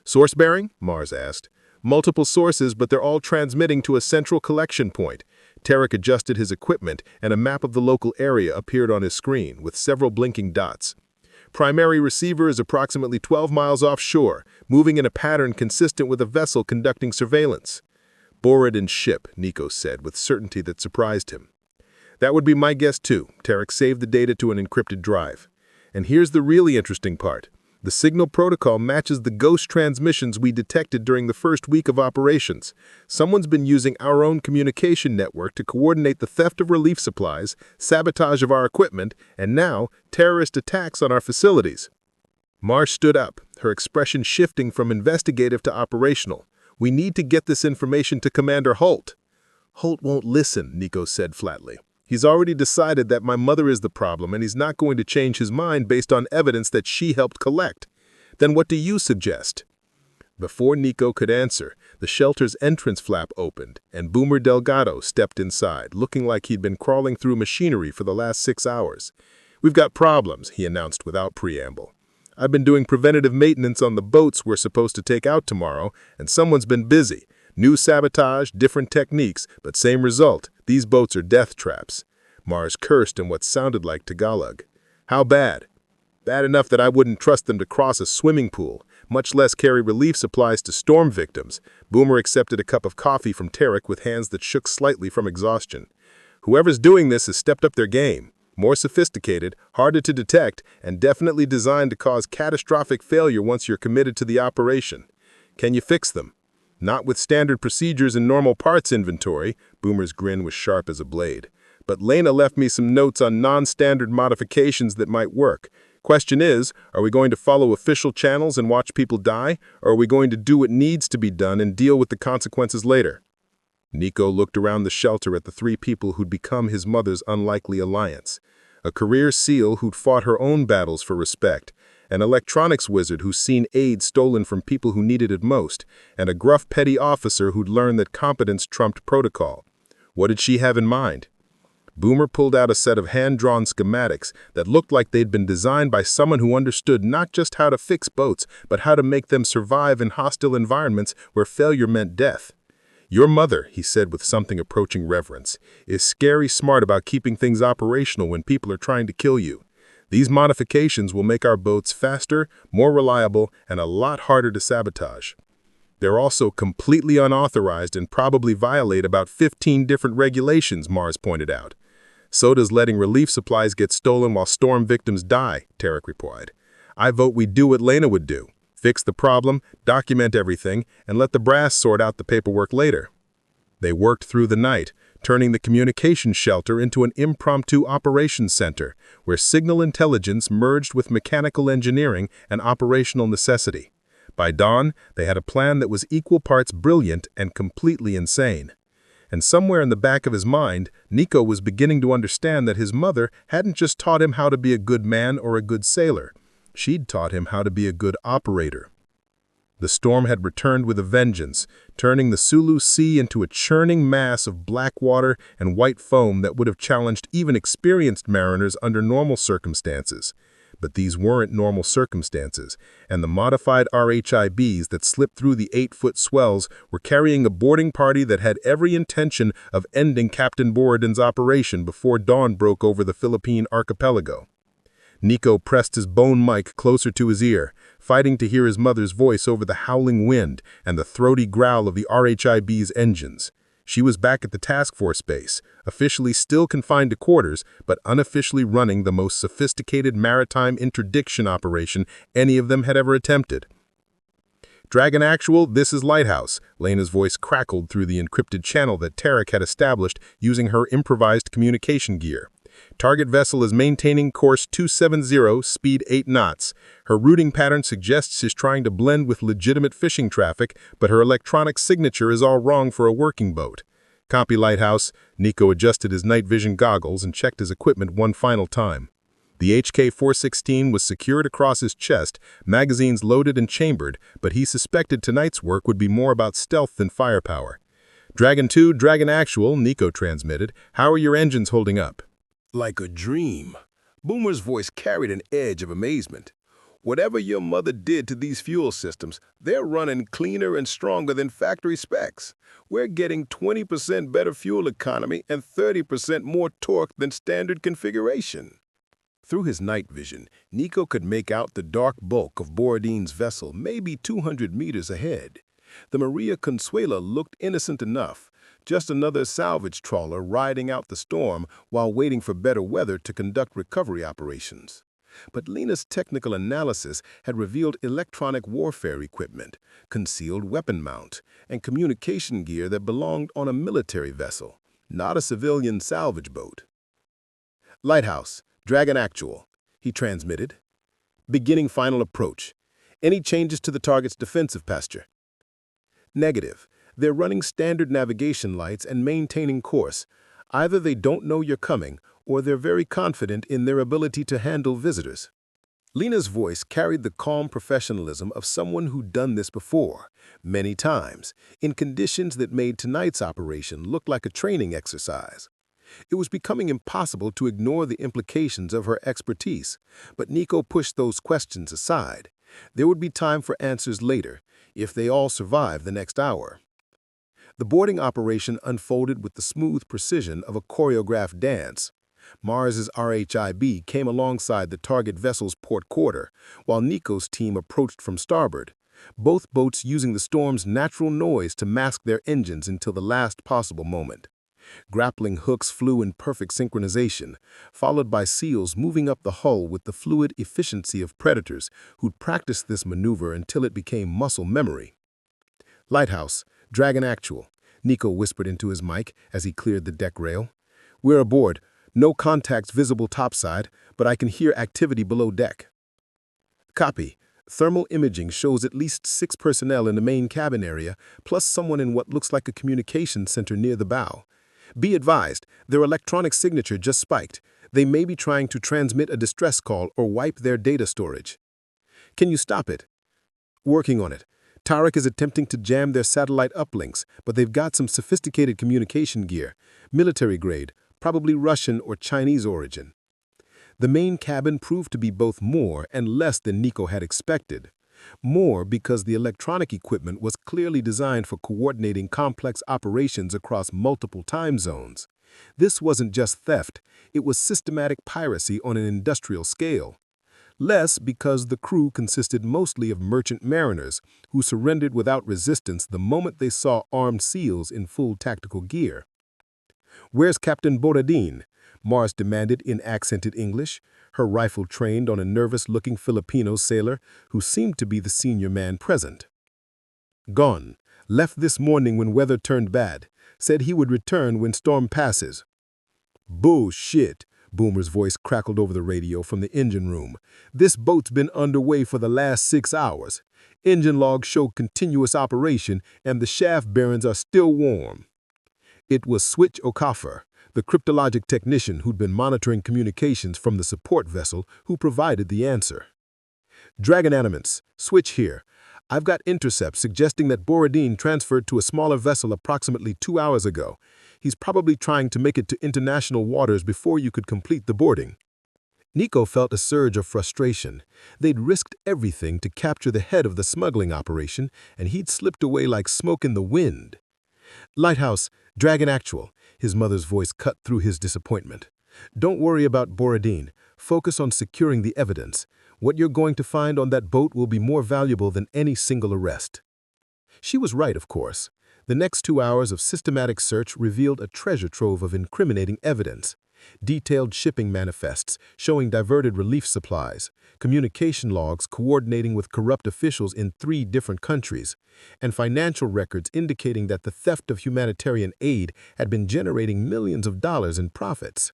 Source bearing? Mars asked. Multiple sources, but they're all transmitting to a central collection point. Tarek adjusted his equipment, and a map of the local area appeared on his screen, with several blinking dots. Primary receiver is approximately 12 miles offshore, moving in a pattern consistent with a vessel conducting surveillance. Board and ship, Nico said, with certainty that surprised him. That would be my guess too. Tarek saved the data to an encrypted drive. And here's the really interesting part. The signal protocol matches the ghost transmissions we detected during the first week of operations. Someone's been using our own communication network to coordinate the theft of relief supplies, sabotage of our equipment, and now, terrorist attacks on our facilities. Marsh stood up, her expression shifting from investigative to operational. We need to get this information to Commander Holt. Holt won't listen, Nico said flatly. He's already decided that my mother is the problem, and he's not going to change his mind based on evidence that she helped collect. Then what do you suggest? Before Nico could answer, the shelter's entrance flap opened, and Boomer Delgado stepped inside, looking like he'd been crawling through machinery for the last 6 hours. We've got problems, he announced without preamble. I've been doing preventative maintenance on the boats we're supposed to take out tomorrow, and someone's been busy. New sabotage, different techniques, but same result. These boats are death traps. Mars cursed in what sounded like Tagalog. How bad? Bad enough that I wouldn't trust them to cross a swimming pool, much less carry relief supplies to storm victims. Boomer accepted a cup of coffee from Tarek with hands that shook slightly from exhaustion. Whoever's doing this has stepped up their game. More sophisticated, harder to detect, and definitely designed to cause catastrophic failure once you're committed to the operation. Can you fix them? Not with standard procedures and normal parts inventory. Boomer's grin was sharp as a blade. But Lena left me some notes on non-standard modifications that might work. Question is, are we going to follow official channels and watch people die, or are we going to do what needs to be done and deal with the consequences later? Nico looked around the shelter at the 3 people who'd become his mother's unlikely alliance. A career SEAL who'd fought her own battles for respect, an electronics wizard who's seen aid stolen from people who needed it most, and a gruff petty officer who'd learned that competence trumped protocol. What did she have in mind? Boomer pulled out a set of hand-drawn schematics that looked like they'd been designed by someone who understood not just how to fix boats, but how to make them survive in hostile environments where failure meant death. Your mother, he said with something approaching reverence, is scary smart about keeping things operational when people are trying to kill you. These modifications will make our boats faster, more reliable, and a lot harder to sabotage. They're also completely unauthorized and probably violate about 15 different regulations, Mars pointed out. So does letting relief supplies get stolen while storm victims die, Tarek replied. I vote we do what Lena would do. Fix the problem, document everything, and let the brass sort out the paperwork later. They worked through the night, turning the communication shelter into an impromptu operations center, where signal intelligence merged with mechanical engineering and operational necessity. By dawn, they had a plan that was equal parts brilliant and completely insane. And somewhere in the back of his mind, Nico was beginning to understand that his mother hadn't just taught him how to be a good man or a good sailor. She'd taught him how to be a good operator. The storm had returned with a vengeance, turning the Sulu Sea into a churning mass of black water and white foam that would have challenged even experienced mariners under normal circumstances. But these weren't normal circumstances, and the modified RHIBs that slipped through the 8-foot swells were carrying a boarding party that had every intention of ending Captain Borodin's operation before dawn broke over the Philippine archipelago. Nico pressed his bone mic closer to his ear, fighting to hear his mother's voice over the howling wind and the throaty growl of the RHIB's engines. She was back at the task force base, officially still confined to quarters, but unofficially running the most sophisticated maritime interdiction operation any of them had ever attempted. Dragon Actual, this is Lighthouse. Lena's voice crackled through the encrypted channel that Tarek had established using her improvised communication gear. Target vessel is maintaining course 270, speed 8 knots. Her routing pattern suggests she's trying to blend with legitimate fishing traffic, but her electronic signature is all wrong for a working boat. Copy, Lighthouse. Nico adjusted his night vision goggles and checked his equipment one final time. The HK-416 was secured across his chest, magazines loaded and chambered, but he suspected tonight's work would be more about stealth than firepower. Dragon 2, Dragon Actual, Nico transmitted. How are your engines holding up? Like a dream. Boomer's voice carried an edge of amazement. Whatever your mother did to these fuel systems, they're running cleaner and stronger than factory specs. We're getting 20% better fuel economy and 30% more torque than standard configuration." Through his night vision, Nico could make out the dark bulk of Borodin's vessel maybe 200 meters ahead. The Maria Consuela looked innocent enough, just another salvage trawler riding out the storm while waiting for better weather to conduct recovery operations. But Lena's technical analysis had revealed electronic warfare equipment, concealed weapon mount, and communication gear that belonged on a military vessel, not a civilian salvage boat. "Lighthouse, Dragon Actual," he transmitted. "Beginning final approach. Any changes to the target's defensive posture?" "Negative. They're running standard navigation lights and maintaining course. Either they don't know you're coming, or they're very confident in their ability to handle visitors." Lena's voice carried the calm professionalism of someone who'd done this before, many times, in conditions that made tonight's operation look like a training exercise. It was becoming impossible to ignore the implications of her expertise, but Nico pushed those questions aside. There would be time for answers later, if they all survived the next hour. The boarding operation unfolded with the smooth precision of a choreographed dance. Mars's RHIB came alongside the target vessel's port quarter, while Nico's team approached from starboard, both boats using the storm's natural noise to mask their engines until the last possible moment. Grappling hooks flew in perfect synchronization, followed by seals moving up the hull with the fluid efficiency of predators who'd practiced this maneuver until it became muscle memory. "Lighthouse, Dragon Actual," Nico whispered into his mic as he cleared the deck rail. "We're aboard. No contacts visible topside, but I can hear activity below deck." "Copy. Thermal imaging shows at least 6 personnel in the main cabin area, plus someone in what looks like a communications center near the bow. Be advised, their electronic signature just spiked. They may be trying to transmit a distress call or wipe their data storage." "Can you stop it?" "Working on it. Tarek is attempting to jam their satellite uplinks, but they've got some sophisticated communication gear, military grade, probably Russian or Chinese origin." The main cabin proved to be both more and less than Nico had expected. More because the electronic equipment was clearly designed for coordinating complex operations across multiple time zones. This wasn't just theft, it was systematic piracy on an industrial scale. Less because the crew consisted mostly of merchant mariners who surrendered without resistance the moment they saw armed SEALs in full tactical gear. "Where's Captain Borodin?" Mars demanded in accented English, her rifle trained on a nervous-looking Filipino sailor who seemed to be the senior man present. "Gone. Left this morning when weather turned bad. Said he would return when storm passes." "Bullshit," Boomer's voice crackled over the radio from the engine room. "This boat's been underway for the last 6 hours. Engine logs show continuous operation and the shaft bearings are still warm." It was Switch Okafor, the cryptologic technician who'd been monitoring communications from the support vessel, who provided the answer. "Dragon Animants, Switch here. I've got intercepts suggesting that Borodin transferred to a smaller vessel approximately 2 hours ago. He's probably trying to make it to international waters before you could complete the boarding." Nico felt a surge of frustration. They'd risked everything to capture the head of the smuggling operation, and he'd slipped away like smoke in the wind. "Lighthouse, Dragon Actual," his mother's voice cut through his disappointment. "Don't worry about Borodin. Focus on securing the evidence. What you're going to find on that boat will be more valuable than any single arrest." She was right, of course. The next 2 hours of systematic search revealed a treasure trove of incriminating evidence. Detailed shipping manifests showing diverted relief supplies, communication logs coordinating with corrupt officials in 3 different countries, and financial records indicating that the theft of humanitarian aid had been generating millions of dollars in profits.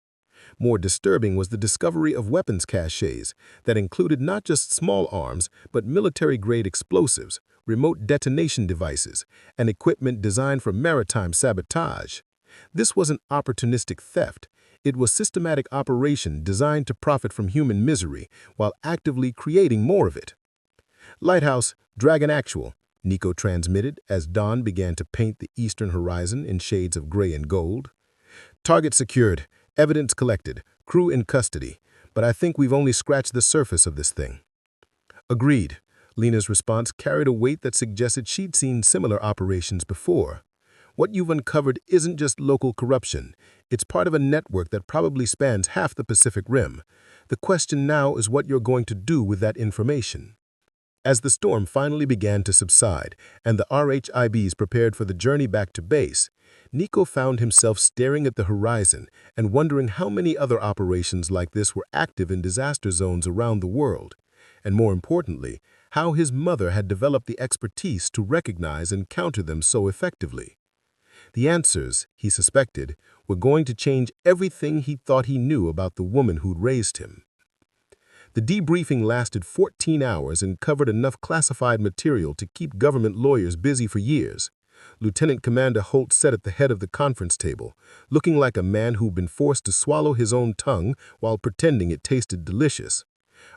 More disturbing was the discovery of weapons caches that included not just small arms, but military-grade explosives, remote detonation devices, and equipment designed for maritime sabotage. This wasn't opportunistic theft. It was systematic operation designed to profit from human misery while actively creating more of it. "Lighthouse, Dragon Actual," Nico transmitted as dawn began to paint the eastern horizon in shades of gray and gold. "Target secured, evidence collected, crew in custody, but I think we've only scratched the surface of this thing." Agreed. Lena's response carried a weight that suggested she'd seen similar operations before. What you've uncovered isn't just local corruption. It's part of a network that probably spans half the Pacific Rim. The question now is what you're going to do with that information. As the storm finally began to subside and the RHIBs prepared for the journey back to base, Nico found himself staring at the horizon and wondering how many other operations like this were active in disaster zones around the world, and more importantly, how his mother had developed the expertise to recognize and counter them so effectively. The answers, he suspected, were going to change everything he thought he knew about the woman who'd raised him. The debriefing lasted 14 hours and covered enough classified material to keep government lawyers busy for years. Lieutenant Commander Holt sat at the head of the conference table, looking like a man who'd been forced to swallow his own tongue while pretending it tasted delicious.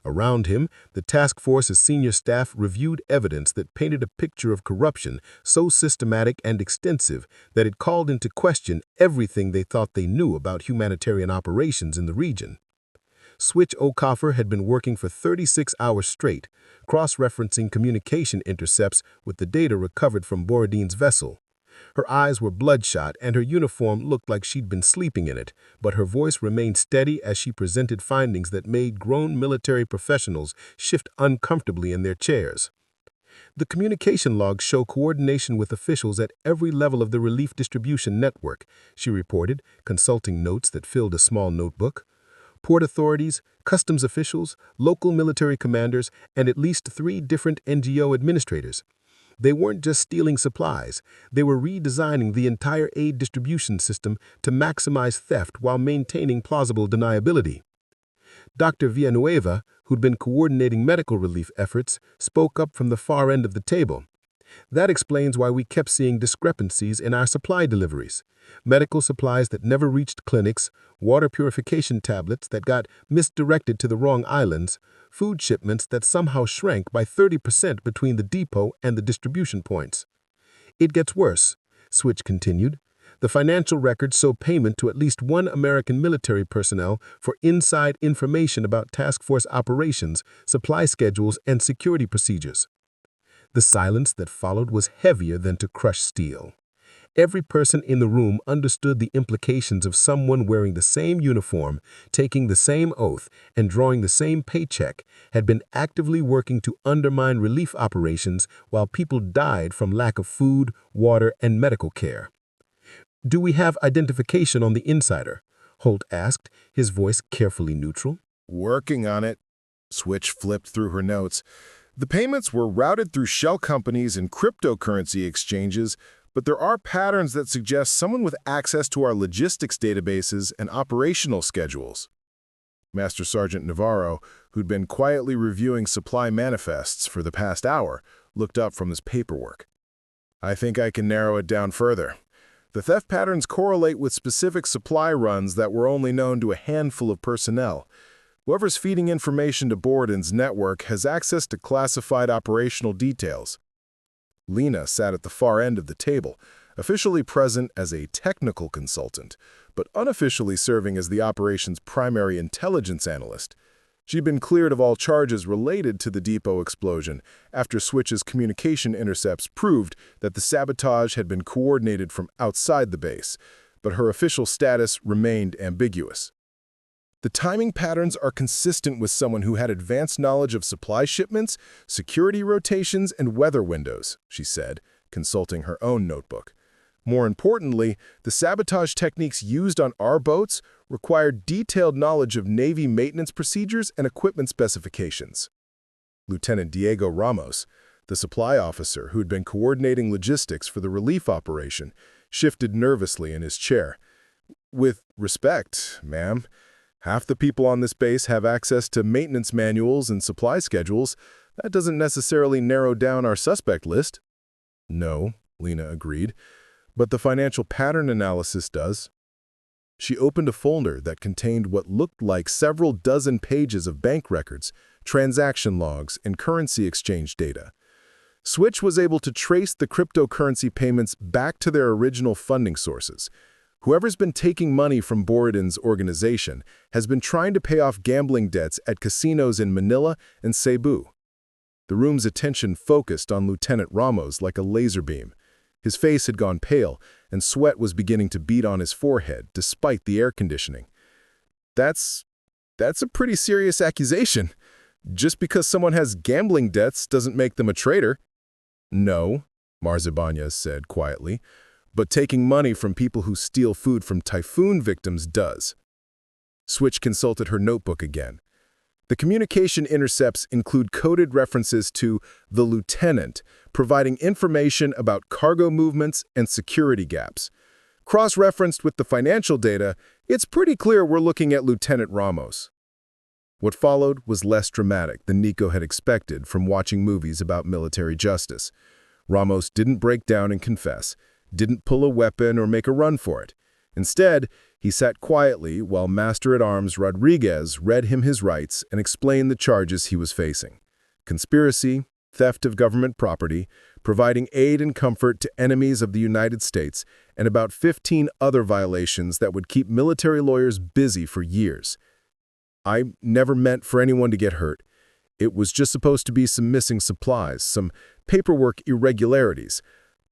Around him, the task force's senior staff reviewed evidence that painted a picture of corruption so systematic and extensive that it called into question everything they thought they knew about humanitarian operations in the region. Switch O'Coffer had been working for 36 hours straight, cross-referencing communication intercepts with the data recovered from Borodin's vessel. Her eyes were bloodshot and her uniform looked like she'd been sleeping in it, but her voice remained steady as she presented findings that made grown military professionals shift uncomfortably in their chairs. The communication logs show coordination with officials at every level of the relief distribution network, she reported, consulting notes that filled a small notebook. Port authorities, customs officials, local military commanders, and at least 3 different NGO administrators. They weren't just stealing supplies, they were redesigning the entire aid distribution system to maximize theft while maintaining plausible deniability. Dr. Villanueva, who'd been coordinating medical relief efforts, spoke up from the far end of the table. That explains why we kept seeing discrepancies in our supply deliveries. Medical supplies that never reached clinics, water purification tablets that got misdirected to the wrong islands, food shipments that somehow shrank by 30% between the depot and the distribution points. It gets worse, Switch continued. The financial records show payment to at least 1 American military personnel for inside information about task force operations, supply schedules, and security procedures. The silence that followed was heavier than to crush steel. Every person in the room understood the implications of someone wearing the same uniform, taking the same oath, and drawing the same paycheck had been actively working to undermine relief operations while people died from lack of food, water, and medical care. "Do we have identification on the insider?" Holt asked, his voice carefully neutral. Working on it. Switch flipped through her notes. The payments were routed through shell companies and cryptocurrency exchanges, but there are patterns that suggest someone with access to our logistics databases and operational schedules. Master Sergeant Navarro, who'd been quietly reviewing supply manifests for the past hour, looked up from his paperwork. I think I can narrow it down further. The theft patterns correlate with specific supply runs that were only known to a handful of personnel. Whoever's feeding information to Borodin's network has access to classified operational details. Lena sat at the far end of the table, officially present as a technical consultant, but unofficially serving as the operation's primary intelligence analyst. She'd been cleared of all charges related to the depot explosion after Switch's communication intercepts proved that the sabotage had been coordinated from outside the base, but her official status remained ambiguous. The timing patterns are consistent with someone who had advanced knowledge of supply shipments, security rotations, and weather windows, she said, consulting her own notebook. More importantly, the sabotage techniques used on our boats required detailed knowledge of Navy maintenance procedures and equipment specifications. Lieutenant Diego Ramos, the supply officer who'd been coordinating logistics for the relief operation, shifted nervously in his chair. With respect, ma'am, half the people on this base have access to maintenance manuals and supply schedules. That doesn't necessarily narrow down our suspect list. No, Lena agreed, but the financial pattern analysis does. She opened a folder that contained what looked like several dozen pages of bank records, transaction logs, and currency exchange data. Switch was able to trace the cryptocurrency payments back to their original funding sources. Whoever's been taking money from Borodin's organization has been trying to pay off gambling debts at casinos in Manila and Cebu. The room's attention focused on Lieutenant Ramos like a laser beam. His face had gone pale, and sweat was beginning to bead on his forehead, despite the air conditioning. That's a pretty serious accusation. Just because someone has gambling debts doesn't make them a traitor. No, Mars Ibanez said quietly, but taking money from people who steal food from typhoon victims does. Switch consulted her notebook again. The communication intercepts include coded references to the lieutenant, providing information about cargo movements and security gaps. Cross-referenced with the financial data, it's pretty clear we're looking at Lieutenant Ramos. What followed was less dramatic than Nico had expected from watching movies about military justice. Ramos didn't break down and confess, didn't pull a weapon or make a run for it. Instead, he sat quietly while Master-at-Arms Rodriguez read him his rights and explained the charges he was facing: conspiracy, theft of government property, providing aid and comfort to enemies of the United States, and about 15 other violations that would keep military lawyers busy for years. I never meant for anyone to get hurt. It was just supposed to be some missing supplies, some paperwork irregularities.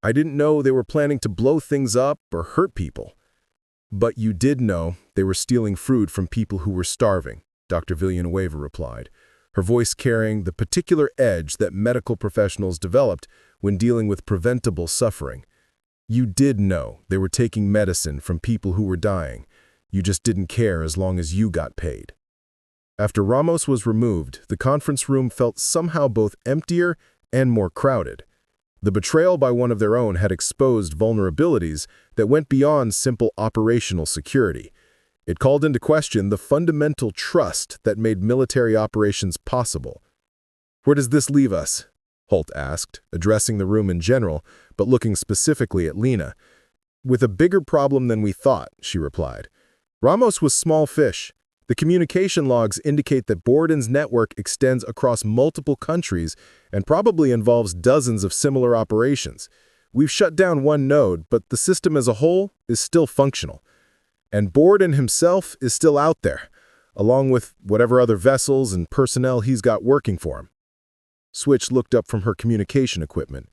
I didn't know they were planning to blow things up or hurt people. But you did know they were stealing fruit from people who were starving, Dr. Villanueva replied, her voice carrying the particular edge that medical professionals developed when dealing with preventable suffering. You did know they were taking medicine from people who were dying. You just didn't care as long as you got paid. After Ramos was removed, the conference room felt somehow both emptier and more crowded. The betrayal by one of their own had exposed vulnerabilities that went beyond simple operational security. It called into question the fundamental trust that made military operations possible. "Where does this leave us?" Holt asked, addressing the room in general, but looking specifically at Lena. "With a bigger problem than we thought," she replied. "Ramos was small fish. The communication logs indicate that Borden's network extends across multiple countries and probably involves dozens of similar operations. We've shut down one node, but the system as a whole is still functional. And Borden himself is still out there, along with whatever other vessels and personnel he's got working for him." Switch looked up from her communication equipment.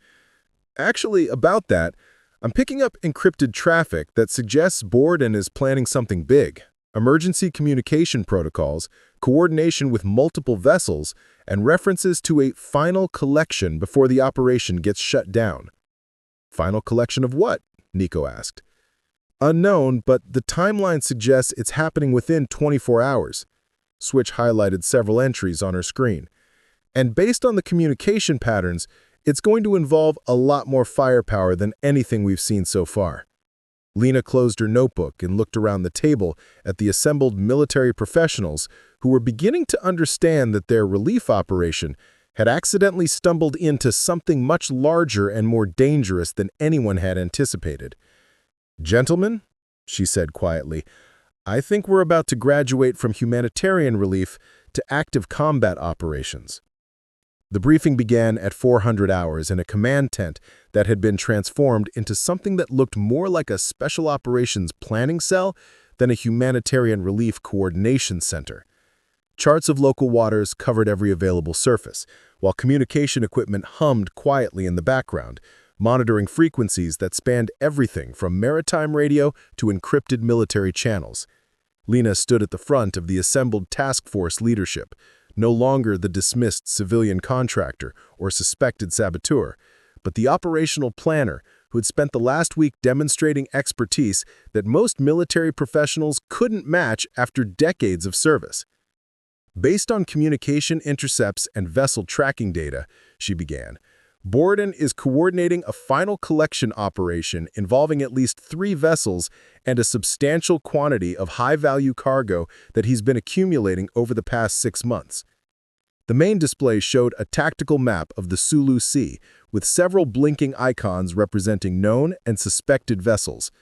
"Actually, about that, I'm picking up encrypted traffic that suggests Borden is planning something big. Emergency communication protocols, coordination with multiple vessels, and references to a final collection before the operation gets shut down." "Final collection of what?" Nico asked. "Unknown, but the timeline suggests it's happening within 24 hours. Switch highlighted several entries on her screen. "And based on the communication patterns, it's going to involve a lot more firepower than anything we've seen so far." Lena closed her notebook and looked around the table at the assembled military professionals who were beginning to understand that their relief operation had accidentally stumbled into something much larger and more dangerous than anyone had anticipated. "Gentlemen," she said quietly, "I think we're about to graduate from humanitarian relief to active combat operations." The briefing began at 400 hours in a command tent that had been transformed into something that looked more like a special operations planning cell than a humanitarian relief coordination center. Charts of local waters covered every available surface, while communication equipment hummed quietly in the background, monitoring frequencies that spanned everything from maritime radio to encrypted military channels. Lena stood at the front of the assembled task force leadership, no longer the dismissed civilian contractor or suspected saboteur, but the operational planner who had spent the last week demonstrating expertise that most military professionals couldn't match after decades of service. "Based on communication intercepts and vessel tracking data," she began, "Borden is coordinating a final collection operation involving at least 3 vessels and a substantial quantity of high-value cargo that he's been accumulating over the past 6 months. The main display showed a tactical map of the Sulu Sea with several blinking icons representing known and suspected vessels.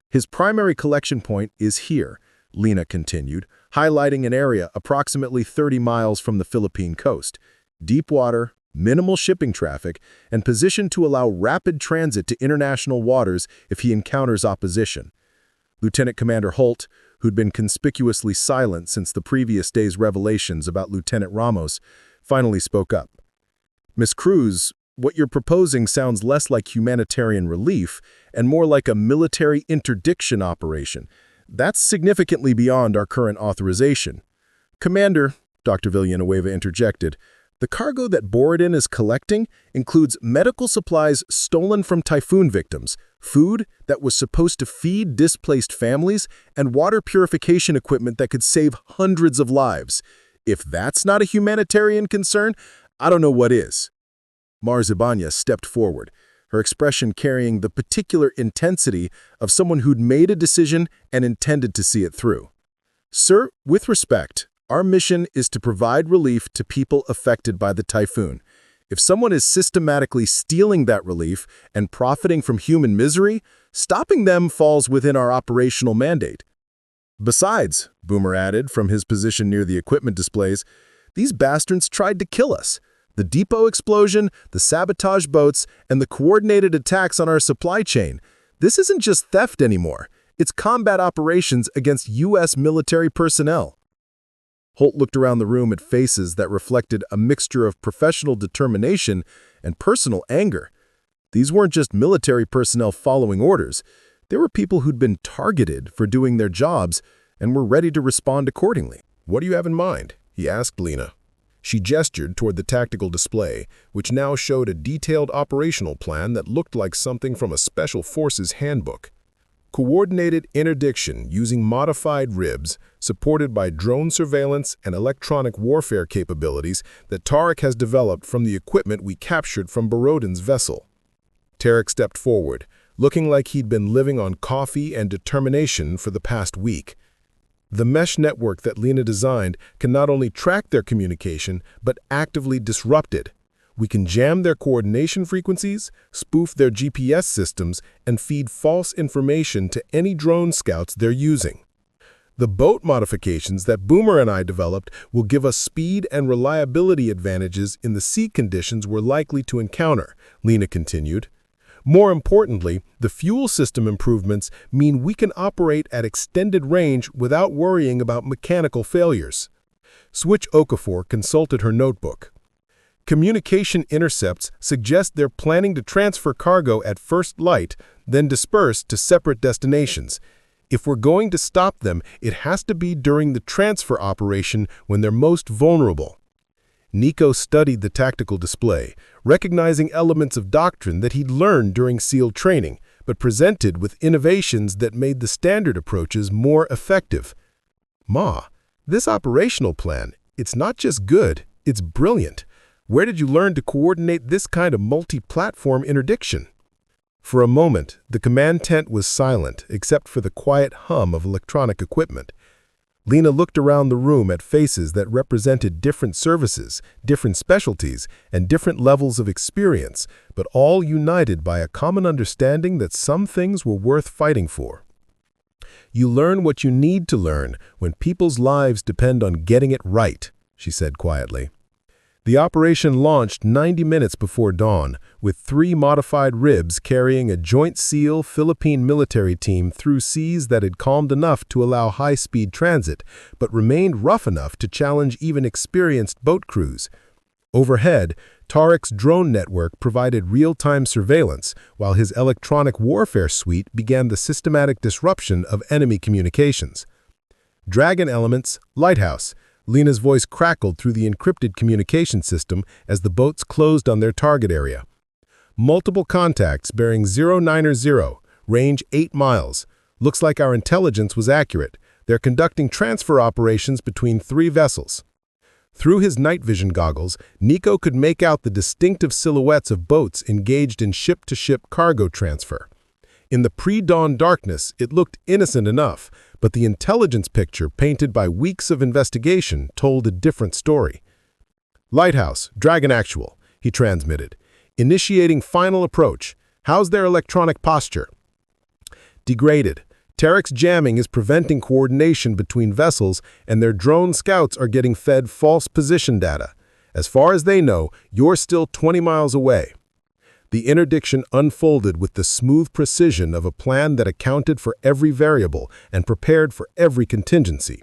His primary collection point is here," Lena continued, highlighting an area approximately 30 miles from the Philippine coast. "Deep water, minimal shipping traffic, and positioned to allow rapid transit to international waters if he encounters opposition." Lieutenant Commander Holt, who'd been conspicuously silent since the previous day's revelations about Lieutenant Ramos, finally spoke up. Miss Cruz, what you're proposing sounds less like humanitarian relief and more like a military interdiction operation. That's significantly beyond our current authorization. Commander, Dr. Villanueva interjected, the cargo that Borodin is collecting includes medical supplies stolen from typhoon victims, food that was supposed to feed displaced families, and water purification equipment that could save hundreds of lives. If that's not a humanitarian concern, I don't know what is. Mars Ibanez stepped forward, her expression carrying the particular intensity of someone who'd made a decision and intended to see it through. Sir, with respect, our mission is to provide relief to people affected by the typhoon. If someone is systematically stealing that relief and profiting from human misery, stopping them falls within our operational mandate. Besides, Boomer added from his position near the equipment displays, these bastards tried to kill us. The depot explosion, the sabotage boats, and the coordinated attacks on our supply chain. This isn't just theft anymore. It's combat operations against U.S. military personnel. Holt looked around the room at faces that reflected a mixture of professional determination and personal anger. These weren't just military personnel following orders. They were people who'd been targeted for doing their jobs and were ready to respond accordingly. "What do you have in mind?" he asked Lena. She gestured toward the tactical display, which now showed a detailed operational plan that looked like something from a Special Forces handbook. Coordinated interdiction using modified ribs, supported by drone surveillance and electronic warfare capabilities that Tarek has developed from the equipment we captured from Borodin's vessel. Tarek stepped forward, looking like he'd been living on coffee and determination for the past week. The mesh network that Lena designed can not only track their communication, but actively disrupt it. We can jam their coordination frequencies, spoof their GPS systems, and feed false information to any drone scouts they're using. The boat modifications that Boomer and I developed will give us speed and reliability advantages in the sea conditions we're likely to encounter, Lena continued. More importantly, the fuel system improvements mean we can operate at extended range without worrying about mechanical failures. Switch Okafor consulted her notebook. Communication intercepts suggest they're planning to transfer cargo at first light, then disperse to separate destinations. If we're going to stop them, it has to be during the transfer operation when they're most vulnerable. Nico studied the tactical display, recognizing elements of doctrine that he'd learned during SEAL training, but presented with innovations that made the standard approaches more effective. "Ma, this operational plan, it's not just good, it's brilliant. Where did you learn to coordinate this kind of multi-platform interdiction?" For a moment, the command tent was silent except for the quiet hum of electronic equipment. Lena looked around the room at faces that represented different services, different specialties, and different levels of experience, but all united by a common understanding that some things were worth fighting for. "You learn what you need to learn when people's lives depend on getting it right," she said quietly. The operation launched 90 minutes before dawn, with 3 modified ribs carrying a joint SEAL Philippine military team through seas that had calmed enough to allow high-speed transit, but remained rough enough to challenge even experienced boat crews. Overhead, Tarek's drone network provided real-time surveillance, while his electronic warfare suite began the systematic disruption of enemy communications. Dragon elements, lighthouse. Lena's voice crackled through the encrypted communication system as the boats closed on their target area. Multiple contacts bearing 090, range 8 miles. Looks like our intelligence was accurate. They're conducting transfer operations between 3 vessels. Through his night vision goggles, Nico could make out the distinctive silhouettes of boats engaged in ship-to-ship cargo transfer. In the pre-dawn darkness, it looked innocent enough, but the intelligence picture painted by weeks of investigation told a different story. "Lighthouse, Dragon Actual," he transmitted. "Initiating final approach. How's their electronic posture?" "Degraded. Tarek's jamming is preventing coordination between vessels, and their drone scouts are getting fed false position data. As far as they know, you're still 20 miles away." The interdiction unfolded with the smooth precision of a plan that accounted for every variable and prepared for every contingency.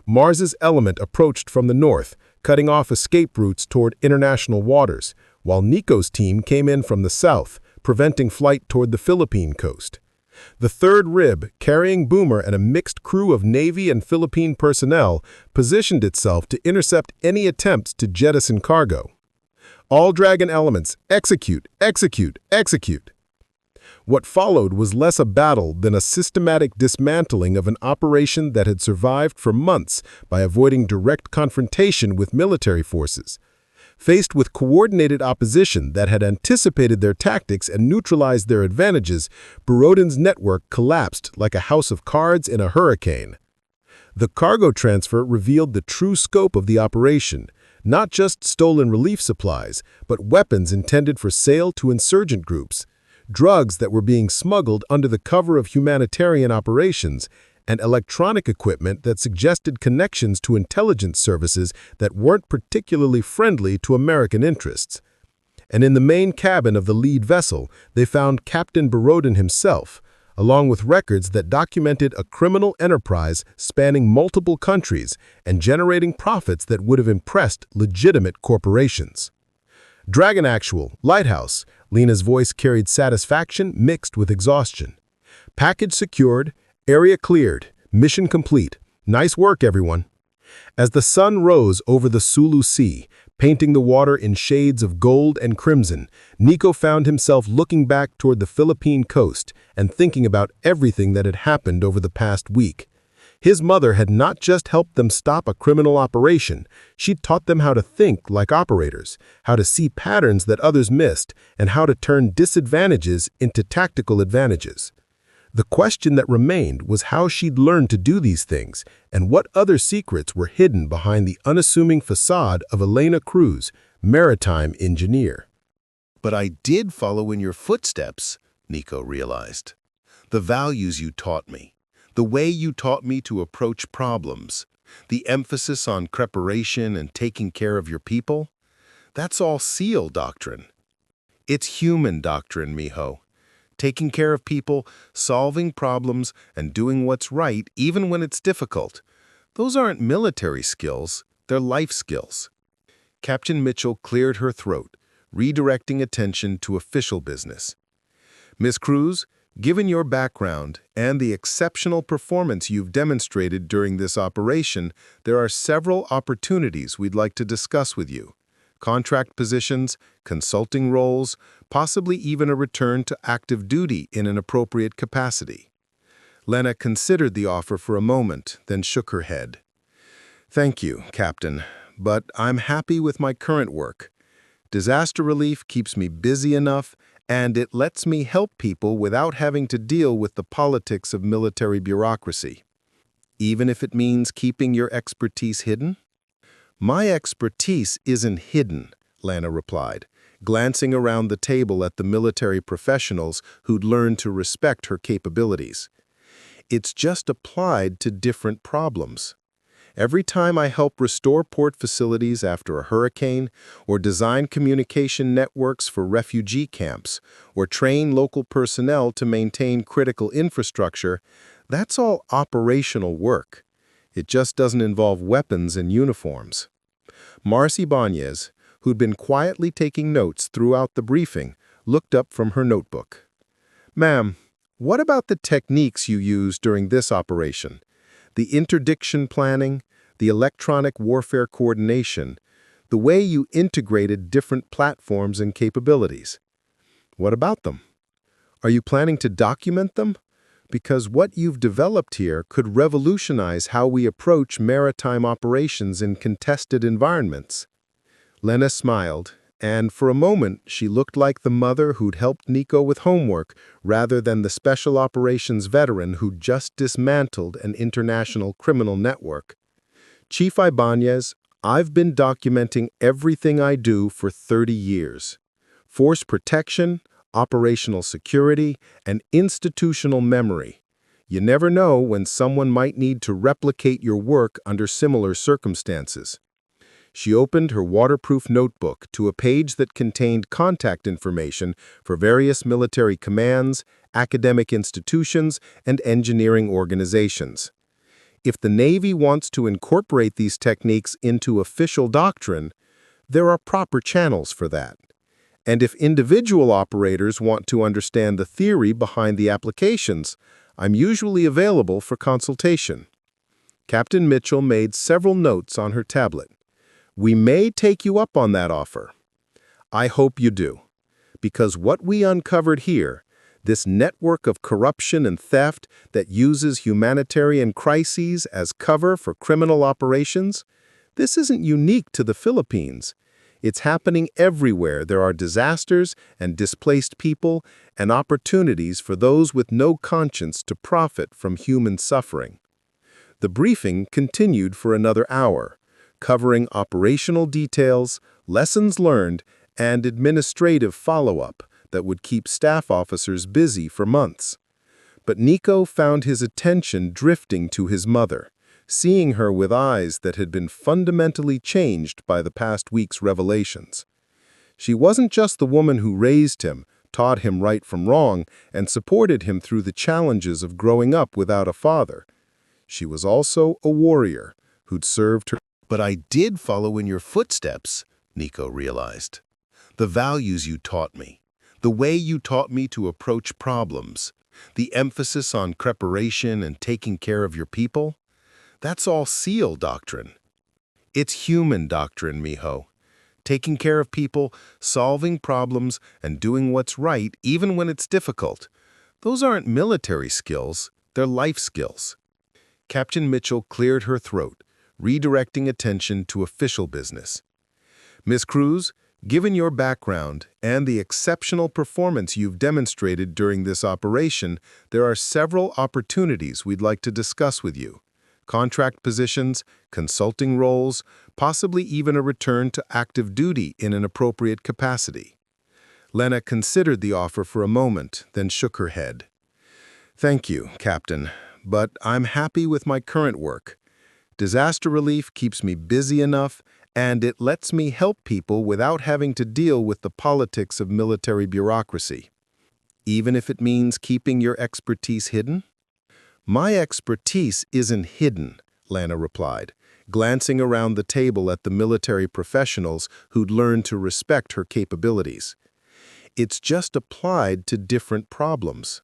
Mars's element approached from the north, cutting off escape routes toward international waters, while Nico's team came in from the south, preventing flight toward the Philippine coast. The third rib, carrying Boomer and a mixed crew of Navy and Philippine personnel, positioned itself to intercept any attempts to jettison cargo. All Dragon elements, execute, execute, execute. What followed was less a battle than a systematic dismantling of an operation that had survived for months by avoiding direct confrontation with military forces. Faced with coordinated opposition that had anticipated their tactics and neutralized their advantages, Borodin's network collapsed like a house of cards in a hurricane. The cargo transfer revealed the true scope of the operation, not just stolen relief supplies, but weapons intended for sale to insurgent groups, drugs that were being smuggled under the cover of humanitarian operations, and electronic equipment that suggested connections to intelligence services that weren't particularly friendly to American interests. And in the main cabin of the lead vessel, they found Captain Borodin himself, along with records that documented a criminal enterprise spanning multiple countries and generating profits that would have impressed legitimate corporations. Dragon Actual, Lighthouse, Lena's voice carried satisfaction mixed with exhaustion. Package secured, area cleared, mission complete. Nice work, everyone. As the sun rose over the Sulu Sea, painting the water in shades of gold and crimson, Nico found himself looking back toward the Philippine coast and thinking about everything that had happened over the past week. His mother had not just helped them stop a criminal operation, she'd taught them how to think like operators, how to see patterns that others missed, and how to turn disadvantages into tactical advantages. The question that remained was how she'd learned to do these things and what other secrets were hidden behind the unassuming facade of Elena Cruz, maritime engineer. But I did follow in your footsteps, Nico realized. The values you taught me, the way you taught me to approach problems, the emphasis on preparation and taking care of your people, that's all SEAL doctrine. It's human doctrine, mijo. Taking care of people, solving problems, and doing what's right even when it's difficult. Those aren't military skills, they're life skills. Captain Mitchell cleared her throat, redirecting attention to official business. Miss Cruz, given your background and the exceptional performance you've demonstrated during this operation, there are several opportunities we'd like to discuss with you. Contract positions, consulting roles, possibly even a return to active duty in an appropriate capacity. Lena considered the offer for a moment, then shook her head. Thank you, Captain, but I'm happy with my current work. Disaster relief keeps me busy enough, and it lets me help people without having to deal with the politics of military bureaucracy. Even if it means keeping your expertise hidden? My expertise isn't hidden, Lena replied, glancing around the table at the military professionals who'd learned to respect her capabilities. It's just applied to different problems. Every time I help restore port facilities after a hurricane, or design communication networks for refugee camps, or train local personnel to maintain critical infrastructure, that's all operational work. It just doesn't involve weapons and uniforms. Marcy Banez, who'd been quietly taking notes throughout the briefing, looked up from her notebook. Ma'am, what about the techniques you used during this operation? The interdiction planning, the electronic warfare coordination, the way you integrated different platforms and capabilities. What about them? Are you planning to document them? Because what you've developed here could revolutionize how we approach maritime operations in contested environments. Lena smiled, and for a moment she looked like the mother who'd helped Nico with homework rather than the special operations veteran who'd just dismantled an international criminal network. Chief Ibanez, I've been documenting everything I do for 30 years. Force protection, operational security, and institutional memory. You never know when someone might need to replicate your work under similar circumstances. She opened her waterproof notebook to a page that contained contact information for various military commands, academic institutions, and engineering organizations. If the Navy wants to incorporate these techniques into official doctrine, there are proper channels for that. And if individual operators want to understand the theory behind the applications, I'm usually available for consultation. Captain Mitchell made several notes on her tablet. We may take you up on that offer. I hope you do, because what we uncovered here, this network of corruption and theft that uses humanitarian crises as cover for criminal operations, this isn't unique to the Philippines. It's happening everywhere there are disasters and displaced people and opportunities for those with no conscience to profit from human suffering. The briefing continued for another hour, covering operational details, lessons learned, and administrative follow-up that would keep staff officers busy for months. But Nico found his attention drifting to his mother, seeing her with eyes that had been fundamentally changed by the past week's revelations. She wasn't just the woman who raised him, taught him right from wrong, and supported him through the challenges of growing up without a father. She was also a warrior who'd served her. But I did follow in your footsteps, Nico realized. The values you taught me, the way you taught me to approach problems, the emphasis on preparation and taking care of your people, that's all SEAL doctrine. It's human doctrine, mijo. Taking care of people, solving problems, and doing what's right even when it's difficult. Those aren't military skills, they're life skills. Captain Mitchell cleared her throat, redirecting attention to official business. Miss Cruz, given your background and the exceptional performance you've demonstrated during this operation, there are several opportunities we'd like to discuss with you. Contract positions, consulting roles, possibly even a return to active duty in an appropriate capacity. Lena considered the offer for a moment, then shook her head. Thank you, Captain, but I'm happy with my current work. Disaster relief keeps me busy enough, and it lets me help people without having to deal with the politics of military bureaucracy. Even if it means keeping your expertise hidden? My expertise isn't hidden, Lana replied, glancing around the table at the military professionals who'd learned to respect her capabilities. It's just applied to different problems.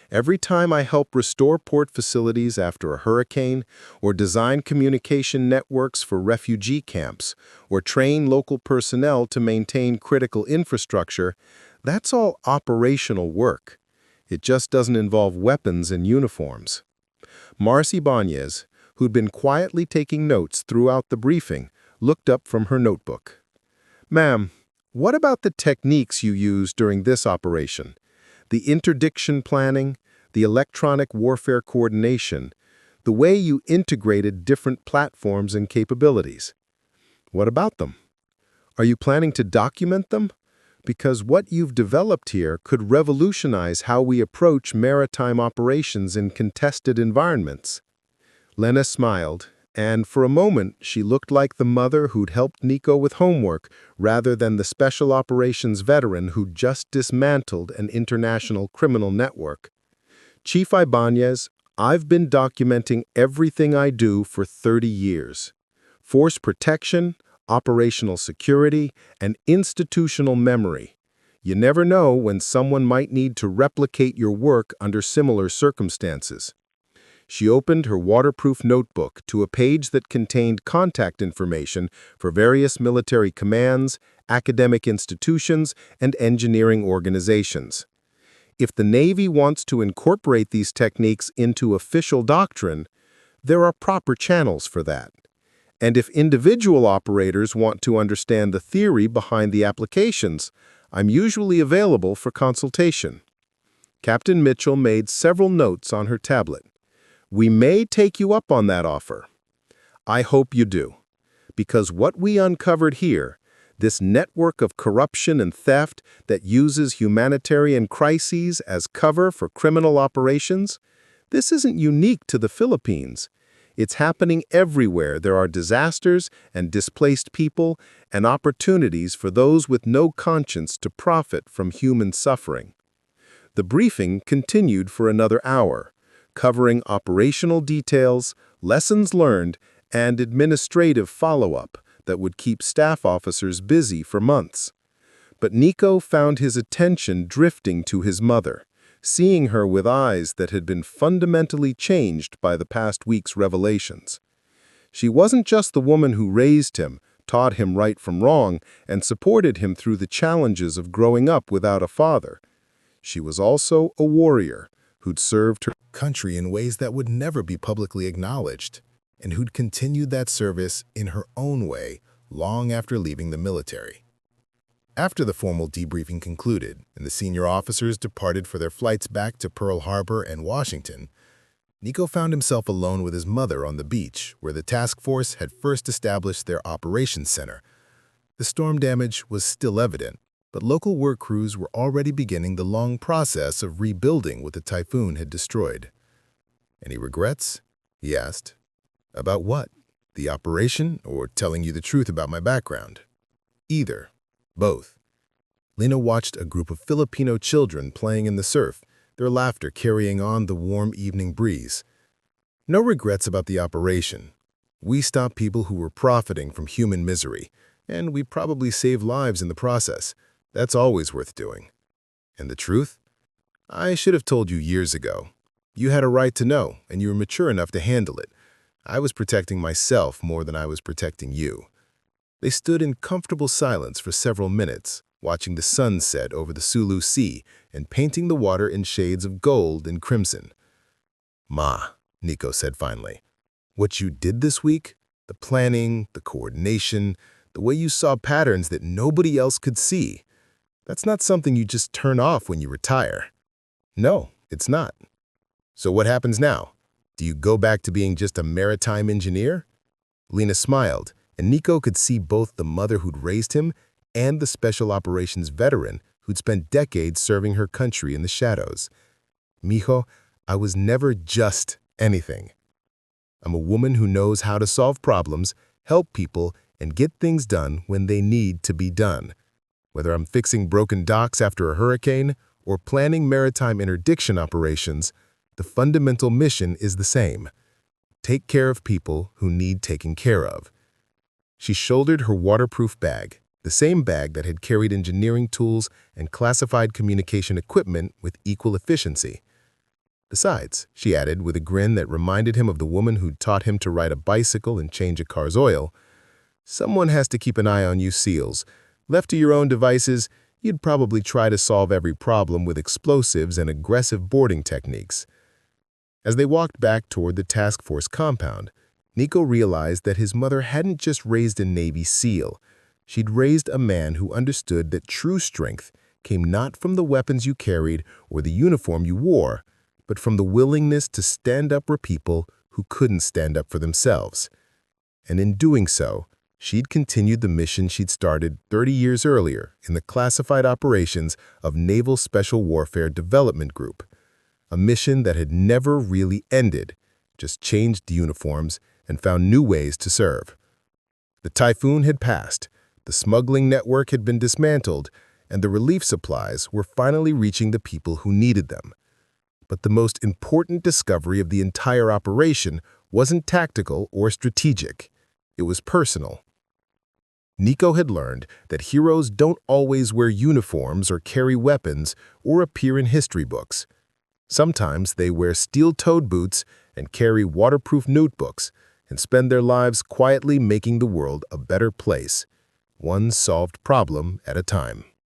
Every time I help restore port facilities after a hurricane, or design communication networks for refugee camps, or train local personnel to maintain critical infrastructure, that's all operational work. It just doesn't involve weapons and uniforms. Marcy Ibanez, who'd been quietly taking notes throughout the briefing, looked up from her notebook. Ma'am, what about the techniques you used during this operation? The interdiction planning, the electronic warfare coordination, the way you integrated different platforms and capabilities. What about them? Are you planning to document them? Because what you've developed here could revolutionize how we approach maritime operations in contested environments. Lena smiled, and for a moment she looked like the mother who'd helped Nico with homework rather than the special operations veteran who'd just dismantled an international criminal network. Chief Ibanez, I've been documenting everything I do for 30 years. Force protection, operational security, and institutional memory. You never know when someone might need to replicate your work under similar circumstances. She opened her waterproof notebook to a page that contained contact information for various military commands, academic institutions, and engineering organizations. If the Navy wants to incorporate these techniques into official doctrine, there are proper channels for that. And if individual operators want to understand the theory behind the applications, I'm usually available for consultation. Captain Mitchell made several notes on her tablet. We may take you up on that offer. I hope you do, because what we uncovered here, this network of corruption and theft that uses humanitarian crises as cover for criminal operations, this isn't unique to the Philippines. It's happening everywhere there are disasters and displaced people and opportunities for those with no conscience to profit from human suffering. The briefing continued for another hour, covering operational details, lessons learned, and administrative follow-up that would keep staff officers busy for months. But Nico found his attention drifting to his mother, seeing her with eyes that had been fundamentally changed by the past week's revelations. She wasn't just the woman who raised him, taught him right from wrong, and supported him through the challenges of growing up without a father. She was also a warrior who'd served her country in ways that would never be publicly acknowledged, and who'd continued that service in her own way long after leaving the military. After the formal debriefing concluded and the senior officers departed for their flights back to Pearl Harbor and Washington, Nico found himself alone with his mother on the beach where the task force had first established their operations center. The storm damage was still evident, but local work crews were already beginning the long process of rebuilding what the typhoon had destroyed. "Any regrets?" he asked. "About what? The operation, or telling you the truth about my background?" "Either. Both." Lena watched a group of Filipino children playing in the surf, their laughter carrying on the warm evening breeze. "No regrets about the operation. We stopped people who were profiting from human misery, and we probably saved lives in the process. That's always worth doing." "And the truth? I should have told you years ago. You had a right to know, and you were mature enough to handle it. I was protecting myself more than I was protecting you." They stood in comfortable silence for several minutes, watching the sun set over the Sulu Sea and painting the water in shades of gold and crimson. "Ma," Nico said finally, "what you did this week, the planning, the coordination, the way you saw patterns that nobody else could see, that's not something you just turn off when you retire." "No, it's not." "So what happens now? Do you go back to being just a maritime engineer?" Lena smiled, and Nico could see both the mother who'd raised him and the special operations veteran who'd spent decades serving her country in the shadows. "Mijo, I was never just anything. I'm a woman who knows how to solve problems, help people, and get things done when they need to be done. Whether I'm fixing broken docks after a hurricane or planning maritime interdiction operations, the fundamental mission is the same. Take care of people who need taking care of." She shouldered her waterproof bag, the same bag that had carried engineering tools and classified communication equipment with equal efficiency. "Besides," she added with a grin that reminded him of the woman who'd taught him to ride a bicycle and change a car's oil, "someone has to keep an eye on you SEALs. Left to your own devices, you'd probably try to solve every problem with explosives and aggressive boarding techniques." As they walked back toward the task force compound, Nico realized that his mother hadn't just raised a Navy SEAL. She'd raised a man who understood that true strength came not from the weapons you carried or the uniform you wore, but from the willingness to stand up for people who couldn't stand up for themselves. And in doing so, she'd continued the mission she'd started 30 years earlier in the classified operations of Naval Special Warfare Development Group, a mission that had never really ended, just changed uniforms and found new ways to serve. The typhoon had passed, the smuggling network had been dismantled, and the relief supplies were finally reaching the people who needed them. But the most important discovery of the entire operation wasn't tactical or strategic. It was personal. Nico had learned that heroes don't always wear uniforms or carry weapons or appear in history books. Sometimes they wear steel-toed boots and carry waterproof notebooks and spend their lives quietly making the world a better place, one solved problem at a time.